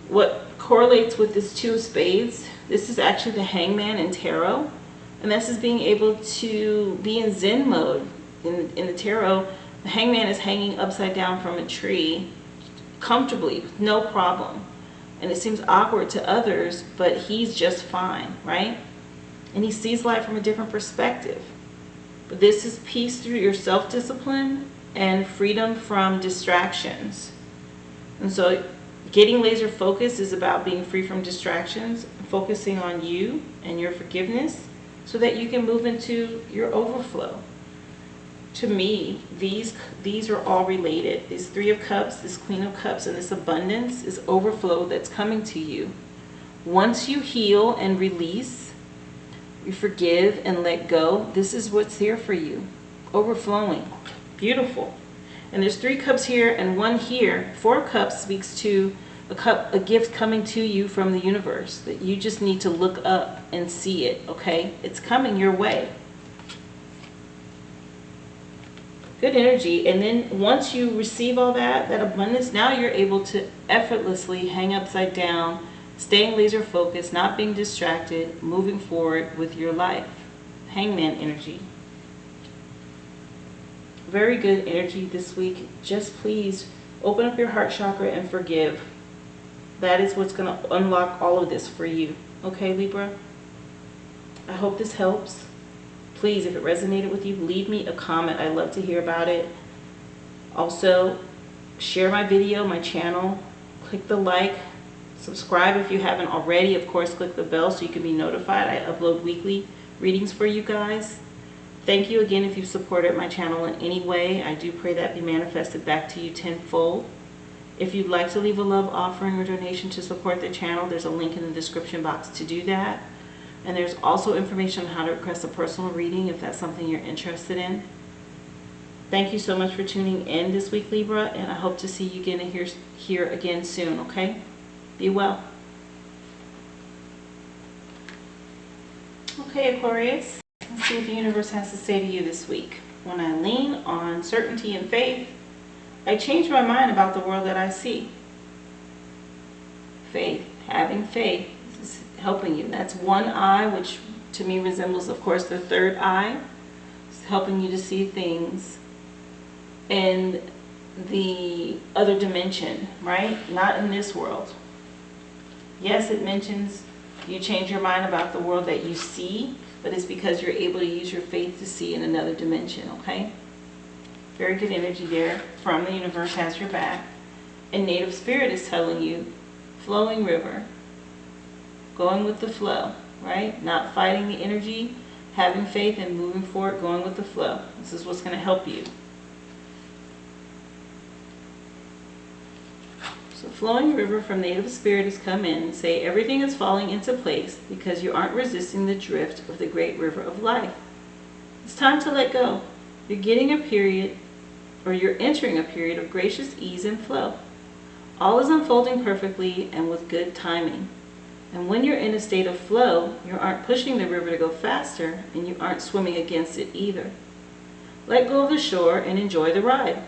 What correlates with this 2 of spades, this is actually the Hangman in tarot. And this is being able to be in Zen mode. In the tarot, the Hangman is hanging upside down from a tree comfortably, with no problem. And it seems awkward to others, but he's just fine, right? And he sees life from a different perspective. But this is peace through your self-discipline and freedom from distractions. And so getting laser focused is about being free from distractions, focusing on you and your forgiveness so that you can move into your overflow. To me, these are all related. These 3 of Cups, this Queen of Cups, and this abundance is overflow that's coming to you. Once you heal and release, you forgive and let go, this is what's here for you. Overflowing. Beautiful. And there's 3 cups here and 1 here. 4 cups speaks to a gift coming to you from the universe that you just need to look up and see it, okay? It's coming your way. Good energy. And then once you receive all that abundance, now you're able to effortlessly hang upside down, staying laser focused, not being distracted, moving forward with your life. Hangman energy. Very good energy this week. Just please open up your heart chakra and forgive. That is what's going to unlock all of this for you. Okay, Libra? I hope this helps. Please, if it resonated with you, leave me a comment. I love to hear about it. Also, share my video, my channel. Click the like. Subscribe if you haven't already. Of course, click the bell so you can be notified. I upload weekly readings for you guys. Thank you again if you've supported my channel in any way. I do pray that be manifested back to you tenfold. If you'd like to leave a love offering or donation to support the channel, there's a link in the description box to do that. And there's also information on how to request a personal reading if that's something you're interested in. Thank you so much for tuning in this week, Libra, and I hope to see you again here again soon, okay? Be well. Okay, Aquarius, let's see what the universe has to say to you this week. When I lean on certainty and faith, I change my mind about the world that I see. Faith, having faith, this is helping you. That's one eye, which to me resembles, of course, the third eye. It's helping you to see things in the other dimension, right? Not in this world. Yes, it mentions you change your mind about the world that you see, but it's because you're able to use your faith to see in another dimension, okay? Very good energy there from the universe has your back. And native spirit is telling you, flowing river, going with the flow, right? Not fighting the energy, having faith and moving forward, going with the flow. This is what's going to help you. So flowing river from native spirit has come in and say everything is falling into place because you aren't resisting the drift of the great river of life. It's time to let go. You're getting a period, or you're entering a period of gracious ease and flow. All is unfolding perfectly and with good timing. And when you're in a state of flow, you aren't pushing the river to go faster, and you aren't swimming against it either. Let go of the shore and enjoy the ride.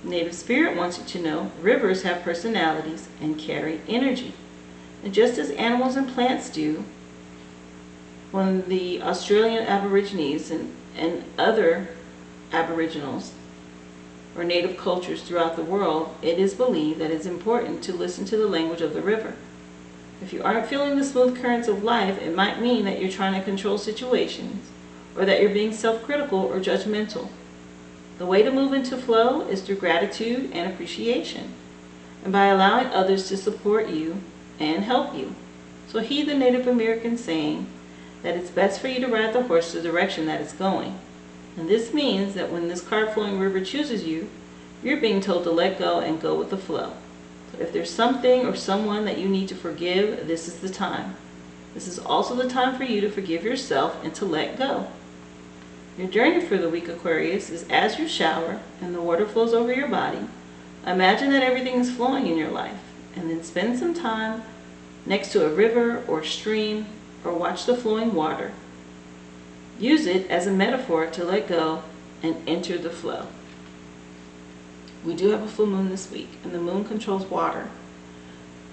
Native Spirit wants you to know rivers have personalities and carry energy. And just as animals and plants do, when the Australian Aborigines and other Aboriginals or native cultures throughout the world, it is believed that it's important to listen to the language of the river. If you aren't feeling the smooth currents of life, it might mean that you're trying to control situations or that you're being self-critical or judgmental. The way to move into flow is through gratitude and appreciation, and by allowing others to support you and help you. So heed the Native American saying that it's best for you to ride the horse the direction that it's going. And this means that when this card-flowing river chooses you, you're being told to let go and go with the flow. So if there's something or someone that you need to forgive, this is the time. This is also the time for you to forgive yourself and to let go. Your journey for the week, Aquarius, is as you shower and the water flows over your body. Imagine that everything is flowing in your life, and then spend some time next to a river or stream or watch the flowing water. Use it as a metaphor to let go and enter the flow. We do have a full moon this week, and the moon controls water.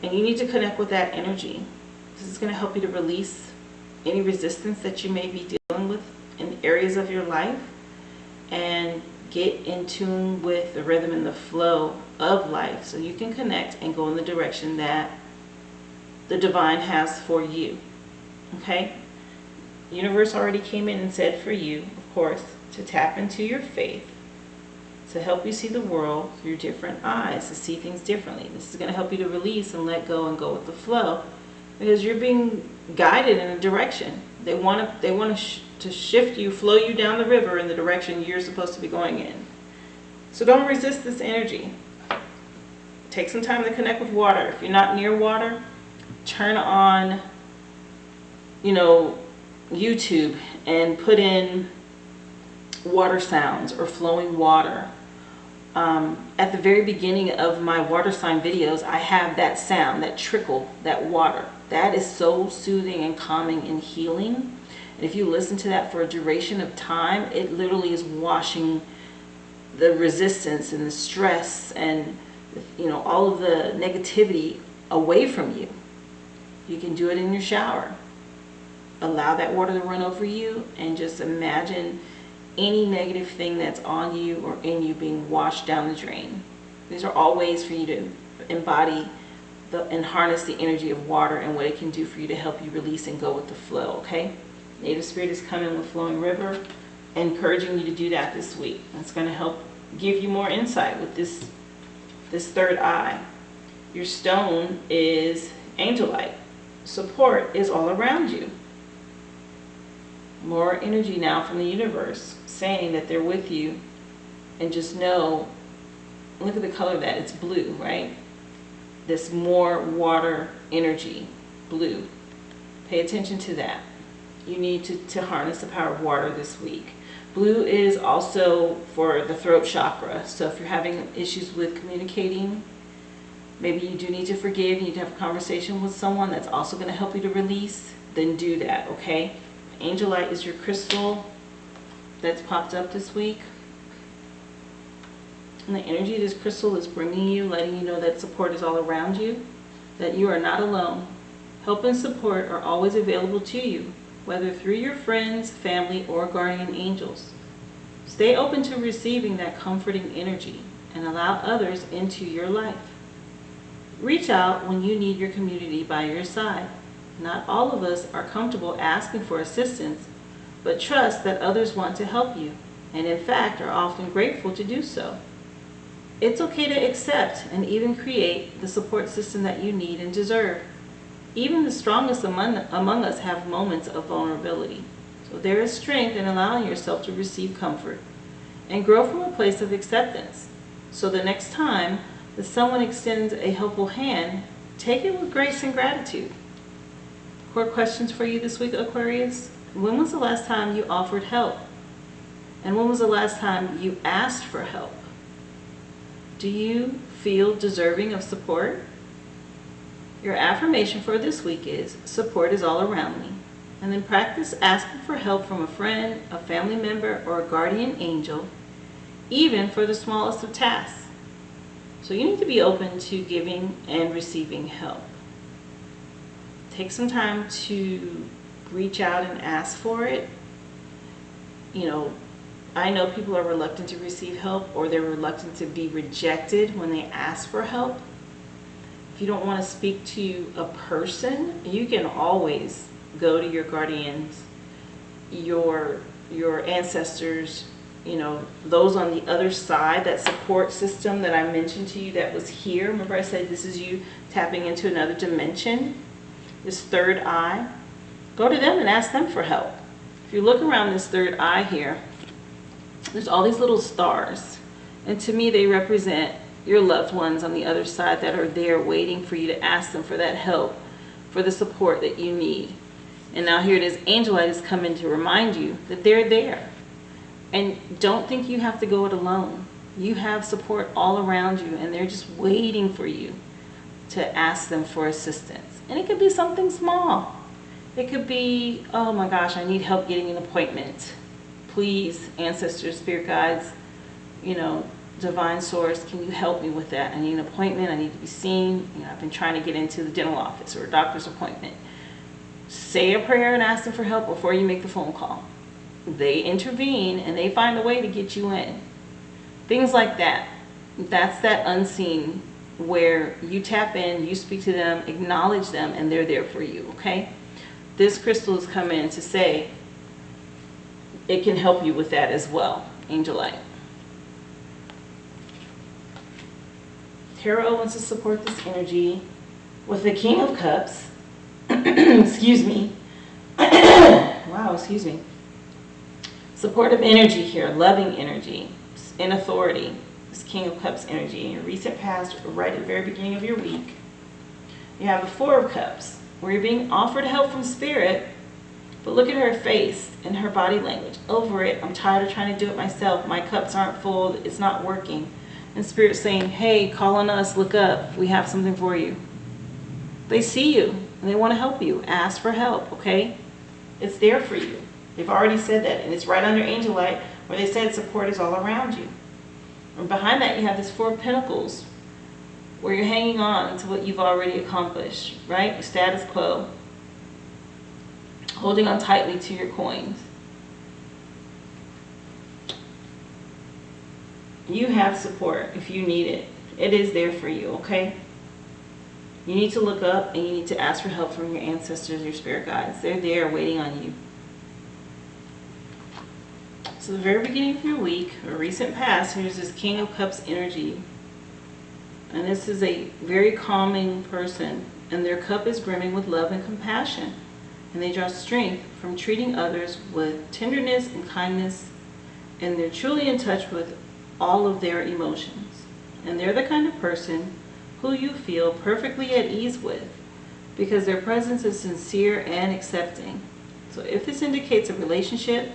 And you need to connect with that energy. This is going to help you to release any resistance that you may be dealing with in areas of your life and get in tune with the rhythm and the flow of life so you can connect and go in the direction that the divine has for you. Okay? The universe already came in and said for you, of course, to tap into your faith, to help you see the world through different eyes, to see things differently. This is going to help you to release and let go and go with the flow, because you're being guided in a direction. They want to shift you, flow you down the river in the direction you're supposed to be going in. So don't resist this energy. Take some time to connect with water. If you're not near water, turn on, YouTube and put in water sounds or flowing water. At the very beginning of my water sign videos, I have that sound, that trickle, that water. That is so soothing and calming and healing. And if you listen to that for a duration of time, it literally is washing the resistance and the stress and all of the negativity away from you. You can do it in your shower. Allow that water to run over you and just imagine any negative thing that's on you or in you being washed down the drain. These are all ways for you to embody and harness the energy of water and what it can do for you to help you release and go with the flow, okay? Native Spirit is coming with Flowing River, encouraging you to do that this week. It's going to help give you more insight with this third eye. Your stone is Angelite. Support is all around you. More energy now from the universe saying that they're with you, and just know, look at the color of that, it's blue, right? This more water energy, blue. Pay attention to that. You need to harness the power of water this week. Blue is also for the throat chakra, so if you're having issues with communicating, maybe you do need to forgive, you need to have a conversation with someone that's also going to help you to release, then do that, okay? Angelite is your crystal that's popped up this week. And the energy of this crystal is bringing you, letting you know that support is all around you, that you are not alone. Help and support are always available to you, whether through your friends, family, or guardian angels. Stay open to receiving that comforting energy and allow others into your life. Reach out when you need your community by your side. Not all of us are comfortable asking for assistance, but trust that others want to help you, and in fact are often grateful to do so. It's okay to accept and even create the support system that you need and deserve. Even the strongest among us have moments of vulnerability. So there is strength in allowing yourself to receive comfort and grow from a place of acceptance. So the next time that someone extends a helpful hand, take it with grace and gratitude. Core questions for you this week, Aquarius. When was the last time you offered help? And when was the last time you asked for help? Do you feel deserving of support? Your affirmation for this week is, support is all around me. And then practice asking for help from a friend, a family member, or a guardian angel, even for the smallest of tasks. So you need to be open to giving and receiving help. Take some time to reach out and ask for it. I know people are reluctant to receive help, or they're reluctant to be rejected when they ask for help. If you don't want to speak to a person, you can always go to your guardians, your ancestors, those on the other side, that support system that I mentioned to you that was here. Remember I said this is you tapping into another dimension, this third eye. Go to them and ask them for help. If you look around this third eye here, there's all these little stars. And to me, they represent your loved ones on the other side that are there waiting for you to ask them for that help, for the support that you need. And now here it is, angel light is coming to remind you that they're there. And don't think you have to go it alone. You have support all around you, and they're just waiting for you to ask them for assistance. And it could be something small. It could be, oh my gosh, I need help getting an appointment. Please, ancestors, spirit guides, divine source, can you help me with that? I need an appointment. I need to be seen. I've been trying to get into the dental office or a doctor's appointment. Say a prayer and ask them for help before you make the phone call. They intervene and they find a way to get you in. Things like that. That's that unseen where you tap in, you speak to them, acknowledge them, and they're there for you, okay? This crystal has come in to say it can help you with that as well, angel light. Tarot wants to support this energy with the King of Cups. Excuse me. Wow, excuse me. Supportive energy here, loving energy, and authority. This King of Cups energy in your recent past, right at the very beginning of your week. You have the Four of Cups, where you're being offered help from Spirit, but look at her face and her body language. Over it, I'm tired of trying to do it myself. My cups aren't full, it's not working. And Spirit's saying, hey, call on us, look up, we have something for you. They see you, and they want to help you. Ask for help, okay? It's there for you. They've already said that, and it's right under angel light, where they said support is all around you. And behind that, you have this Four of Pentacles, where you're hanging on to what you've already accomplished, right? Your status quo. Holding on tightly to your coins. You have support if you need it. It is there for you, okay? You need to look up and you need to ask for help from your ancestors, your spirit guides. They're there waiting on you. So the very beginning of your week, or recent past, here's this King of Cups energy. And this is a very calming person, and their cup is brimming with love and compassion. And they draw strength from treating others with tenderness and kindness, and they're truly in touch with all of their emotions. And they're the kind of person who you feel perfectly at ease with, because their presence is sincere and accepting. So if this indicates a relationship,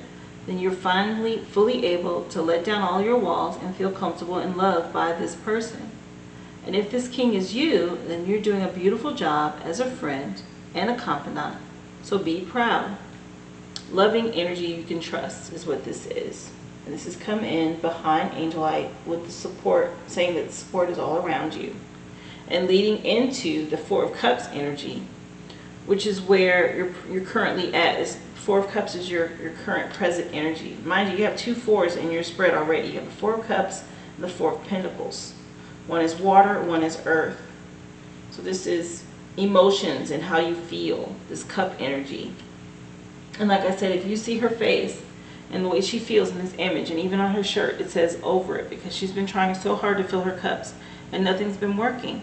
then you're finally fully able to let down all your walls and feel comfortable and loved by this person. And if this king is you, then you're doing a beautiful job as a friend and a confidant. So be proud. Loving energy you can trust is what this is. And this has come in behind angel light with the support, saying that support is all around you. And leading into the Four of Cups energy, which is where you're currently at. Is Four of Cups is your current present energy. Mind you, you have 2 fours in your spread already. You have the Four of Cups and the Four of Pentacles. One is water, one is earth. So this is emotions and how you feel, this cup energy. And like I said, if you see her face and the way she feels in this image, and even on her shirt, it says over it, because she's been trying so hard to fill her cups and nothing's been working.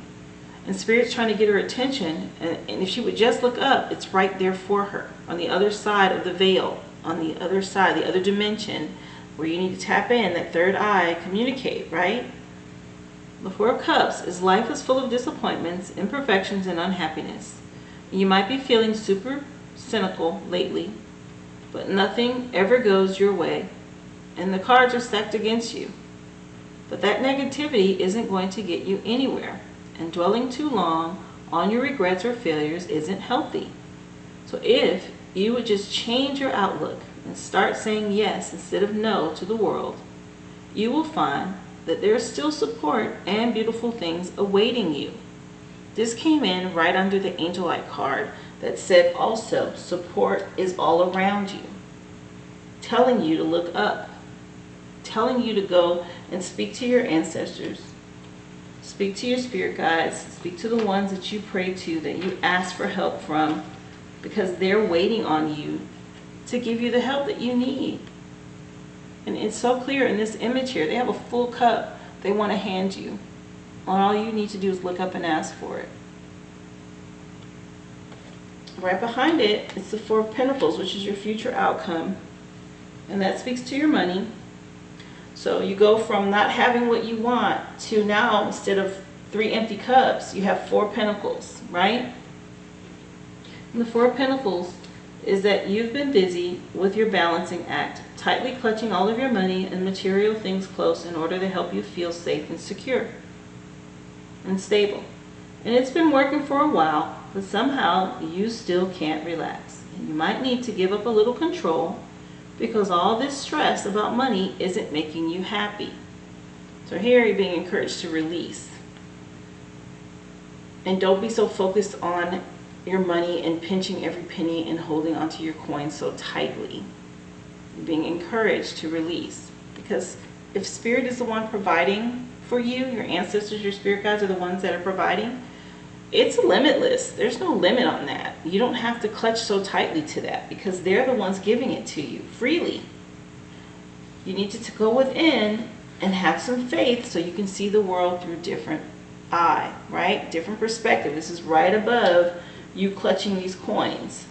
And Spirit's trying to get her attention, and if she would just look up, it's right there for her. On the other side of the veil, on the other side, the other dimension, where you need to tap in, that third eye, communicate, right? The Four of Cups is life is full of disappointments, imperfections, and unhappiness. You might be feeling super cynical lately, but nothing ever goes your way, and the cards are stacked against you. But that negativity isn't going to get you anywhere. And dwelling too long on your regrets or failures isn't healthy. So if you would just change your outlook and start saying yes instead of no to the world, you will find that there is still support and beautiful things awaiting you. This came in right under the Angel Light card that said also support is all around you, telling you to look up, telling you to go and speak to your ancestors. Speak to your spirit guides. Speak to the ones that you pray to, that you ask for help from, because they're waiting on you to give you the help that you need. And it's so clear in this image here. They have a full cup they want to hand you. And all you need to do is look up and ask for it. Right behind it, it's the Four of Pentacles, which is your future outcome. And that speaks to your money. So you go from not having what you want to now, instead of 3 empty cups, you have 4 pentacles, right? And the Four of Pentacles is that you've been busy with your balancing act, tightly clutching all of your money and material things close in order to help you feel safe and secure and stable. And it's been working for a while, but somehow you still can't relax. And you might need to give up a little control, because all this stress about money isn't making you happy. So here you're being encouraged to release. And don't be so focused on your money and pinching every penny and holding onto your coins so tightly. You're being encouraged to release. Because if Spirit is the one providing for you, your ancestors, your spirit guides are the ones that are providing, it's limitless. There's no limit on that. You don't have to clutch so tightly to that, because they're the ones giving it to you freely. You need to go within and have some faith so you can see the world through a different eye, right? Different perspective. This is right above you clutching these coins.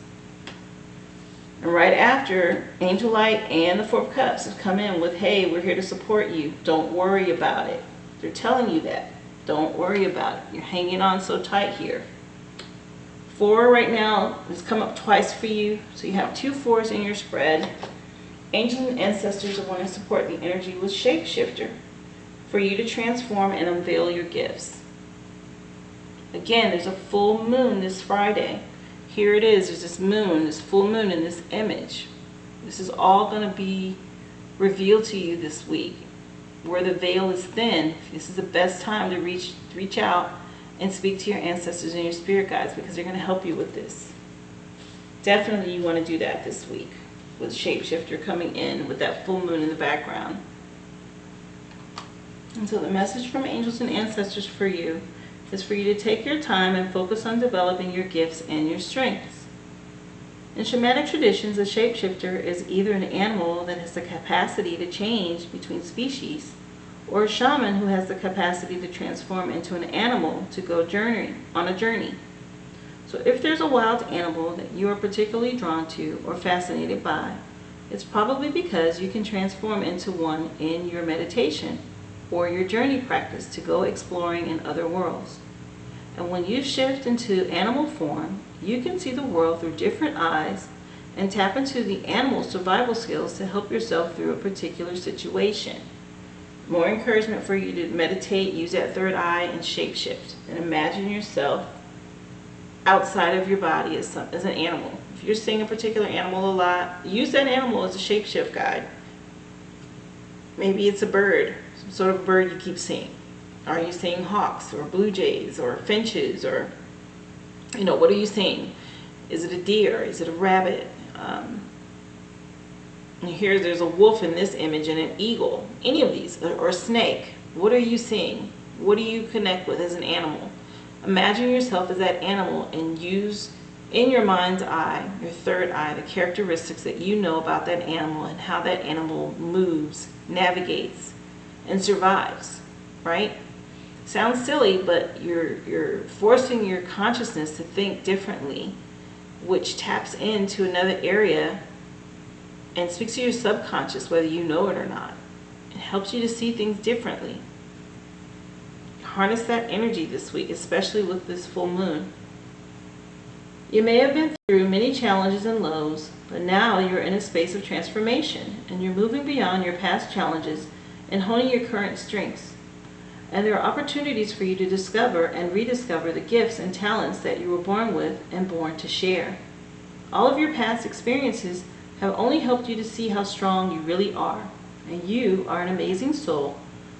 And right after, Angel Light and the Four of Cups have come in with, hey, we're here to support you. Don't worry about it. They're telling you that. Don't worry about it. You're hanging on so tight here. 4 right now has come up twice for you. So you have 2 4s in your spread. Angels and ancestors are wanting to support the energy with Shapeshifter for you to transform and unveil your gifts. Again, there's a full moon this Friday. Here it is. There's this moon, this full moon in this image. This is all going to be revealed to you this week. Where the veil is thin, this is the best time to reach out and speak to your ancestors and your spirit guides, because they're going to help you with this. Definitely you want to do that this week with Shapeshifter coming in with that full moon in the background. And so the message from angels and ancestors for you is for you to take your time and focus on developing your gifts and your strengths. In shamanic traditions, a shapeshifter is either an animal that has the capacity to change between species, or a shaman who has the capacity to transform into an animal to go on a journey. So if there's a wild animal that you are particularly drawn to or fascinated by, it's probably because you can transform into one in your meditation or your journey practice to go exploring in other worlds. And when you shift into animal form, you can see the world through different eyes and tap into the animal survival skills to help yourself through a particular situation. More encouragement for you to meditate, use that third eye, and shapeshift. And imagine yourself outside of your body as an animal. If you're seeing a particular animal a lot, use that animal as a shapeshift guide. Maybe it's a bird, some sort of bird you keep seeing. Are you seeing hawks or blue jays or finches, or what are you seeing? Is it a deer? Is it a rabbit? And here there's a wolf in this image and an eagle. Any of these, or a snake. What are you seeing? What do you connect with as an animal? Imagine yourself as that animal and use in your mind's eye, your third eye, the characteristics that you know about that animal and how that animal moves, navigates, and survives, right? Sounds silly, but you're forcing your consciousness to think differently, which taps into another area and speaks to your subconscious, whether you know it or not. It helps you to see things differently. Harness that energy this week, especially with this full moon. You may have been through many challenges and lows, but now you're in a space of transformation and you're moving beyond your past challenges and honing your current strengths. And there are opportunities for you to discover and rediscover the gifts and talents that you were born with and born to share. All of your past experiences have only helped you to see how strong you really are, and you are an amazing soul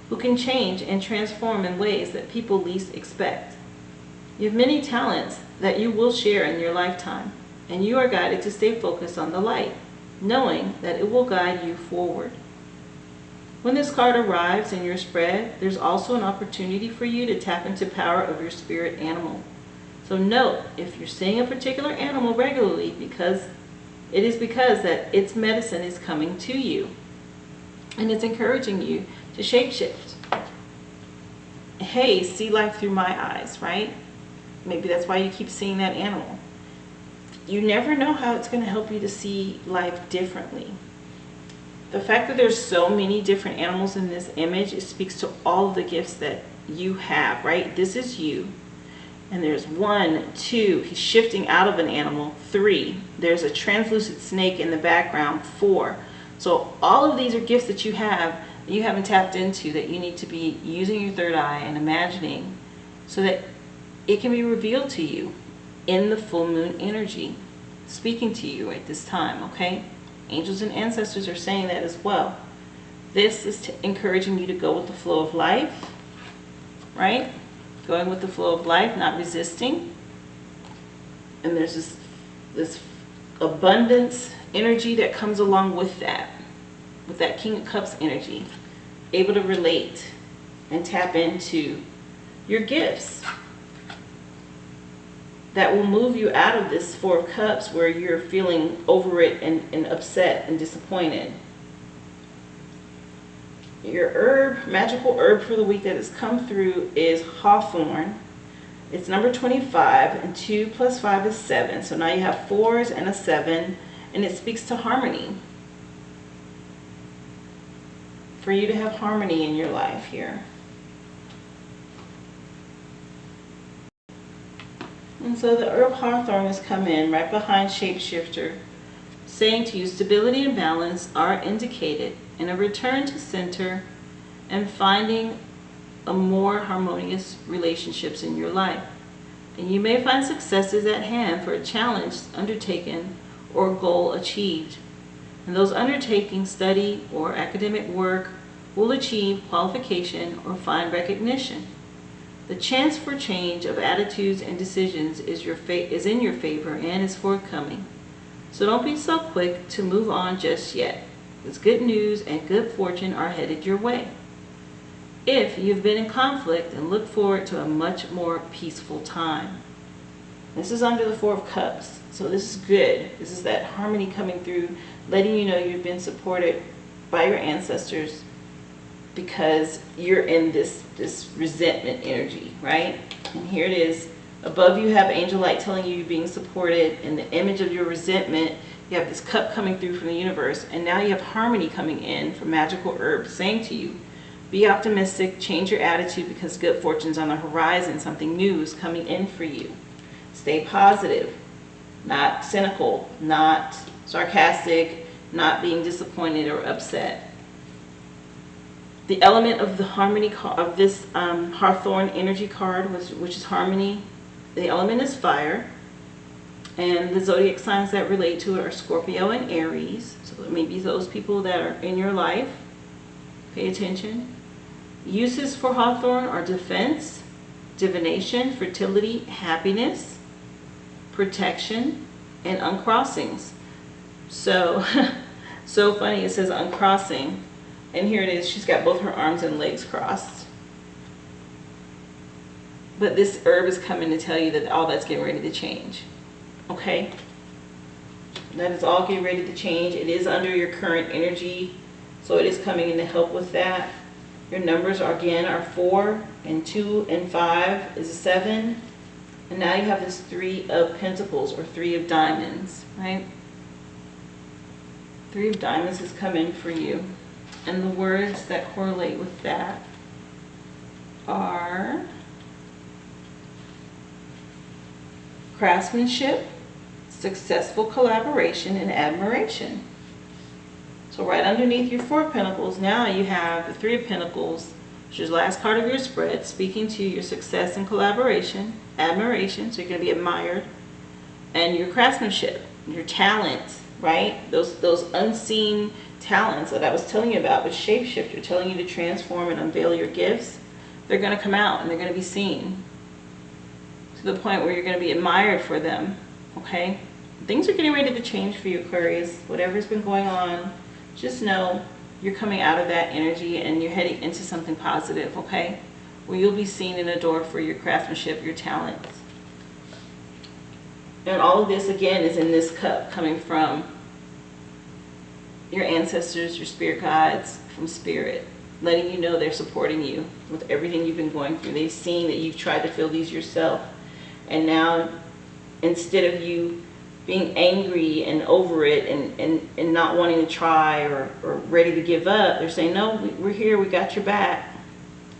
who can change and transform in ways that people least expect. You have many talents that you will share in your lifetime, and you are guided to stay focused on the light, knowing that it will guide you forward. When this card arrives in your spread, there's also an opportunity for you to tap into the power of your spirit animal. So note, if you're seeing a particular animal regularly, because that its medicine is coming to you, and it's encouraging you to shapeshift. Hey, see life through my eyes, right? Maybe that's why you keep seeing that animal. You never know how it's going to help you to see life differently. The fact that there's so many different animals in this image, it speaks to all of the gifts that you have, right? This is you. And there's 1, 2, he's shifting out of an animal, 3. There's a translucent snake in the background, 4. So all of these are gifts that you haven't tapped into, that you need to be using your third eye and imagining so that it can be revealed to you in the full moon energy, speaking to you at this time, okay? Angels and ancestors are saying that as well. This is encouraging you to go with the flow of life, right? Going with the flow of life, not resisting. And there's this abundance energy that comes along with that King of Cups energy. Able to relate and tap into your gifts that will move you out of this 4 of Cups where you're feeling over it and upset and disappointed. Your magical herb for the week that has come through is hawthorn. It's number 25, and 2 plus 5 is 7. So now you have 4s and a 7, and it speaks to harmony. For you to have harmony in your life here. And so the herb hawthorn has come in right behind shapeshifter, saying to you stability and balance are indicated in a return to center and finding a more harmonious relationships in your life. And you may find successes at hand for a challenge undertaken or goal achieved. And those undertaking study or academic work will achieve qualification or find recognition. The chance for change of attitudes and decisions is in your favor and is forthcoming. So don't be so quick to move on just yet, because good news and good fortune are headed your way. If you've been in conflict, and look forward to a much more peaceful time. This is under the 4 of Cups, so this is good. This is that harmony coming through, letting you know you've been supported by your ancestors because you're in this resentment energy, right? And here it is. Above you have angel light telling you you're being supported. In the image of your resentment, you have this cup coming through from the universe. And now you have harmony coming in from magical herbs saying to you, be optimistic, change your attitude because good fortune's on the horizon. Something new is coming in for you. Stay positive, not cynical, not sarcastic, not being disappointed or upset. The element of the harmony of this hawthorn energy card, which is harmony, the element is fire, and the zodiac signs that relate to it are Scorpio and Aries. So it may be those people that are in your life. Pay attention. Uses for hawthorn are defense, divination, fertility, happiness, protection, and uncrossings. So, so funny, it says uncrossing. And here it is, she's got both her arms and legs crossed. But this herb is coming to tell you that all that's getting ready to change. Okay? That is all getting ready to change. It is under your current energy, so it is coming in to help with that. Your numbers are, again, are 4 and 2 and 5 is a 7. And now you have this 3 of Pentacles, or 3 of Diamonds, right? 3 of Diamonds has come in for you. And the words that correlate with that are craftsmanship, successful collaboration, and admiration. So right underneath your 4 of Pentacles, now you have the 3 of Pentacles, which is the last card of your spread, speaking to your success and collaboration, admiration, so you're going to be admired, and your craftsmanship, your talents, right? Those unseen talents that I was telling you about with Shapeshifter, telling you to transform and unveil your gifts. They're going to come out and they're going to be seen to the point where you're going to be admired for them. Okay? Things are getting ready to change for you, Aquarius. Whatever's been going on, just know you're coming out of that energy and you're heading into something positive, okay? Where you'll be seen and adored for your craftsmanship, your talents. And all of this, again, is in this cup coming from your ancestors, your spirit guides, from spirit, letting you know they're supporting you with everything you've been going through. They've seen that you've tried to feel these yourself. And now, instead of you being angry and over it and not wanting to try or ready to give up, they're saying, no, we're here, we got your back.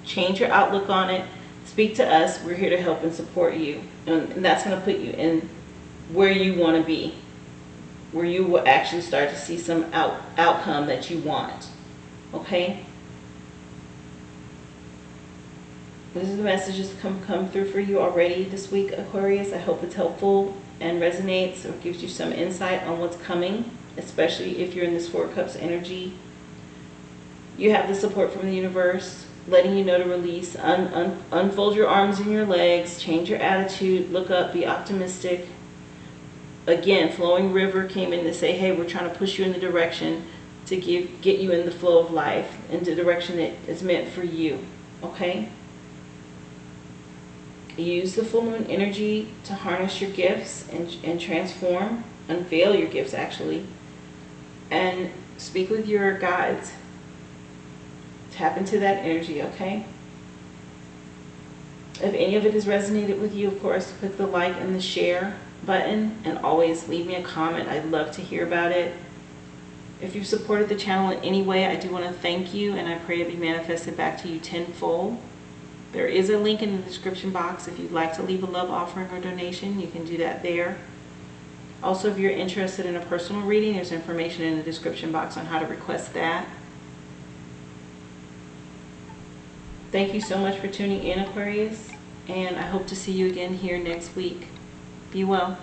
Change your outlook on it. Speak to us. We're here to help and support you. And that's going to put you in where you want to be, where you will actually start to see some outcome that you want. Okay? This is the messages come through for you already this week, Aquarius. I hope it's helpful and resonates or gives you some insight on what's coming, especially if you're in this 4 Cups energy. You have the support from the universe, letting you know to release, unfold your arms and your legs, change your attitude, look up, be optimistic. Again, flowing river came in to say, hey, we're trying to push you in the direction to get you in the flow of life, in the direction that is meant for you. Okay? Use the full moon energy to harness your gifts and transform, unveil your gifts actually, and speak with your guides. Tap into that energy, okay? If any of it has resonated with you, of course, click the like and the share button, and always leave me a comment. I'd love to hear about it. If you've supported the channel in any way, I do want to thank you, and I pray it be manifested back to you tenfold. There is a link in the description box if you'd like to leave a love offering or donation. You can do that there. Also, if you're interested in a personal reading, there's information in the description box on how to request that. Thank you so much for tuning in, Aquarius, and I hope to see you again here next week. Be well.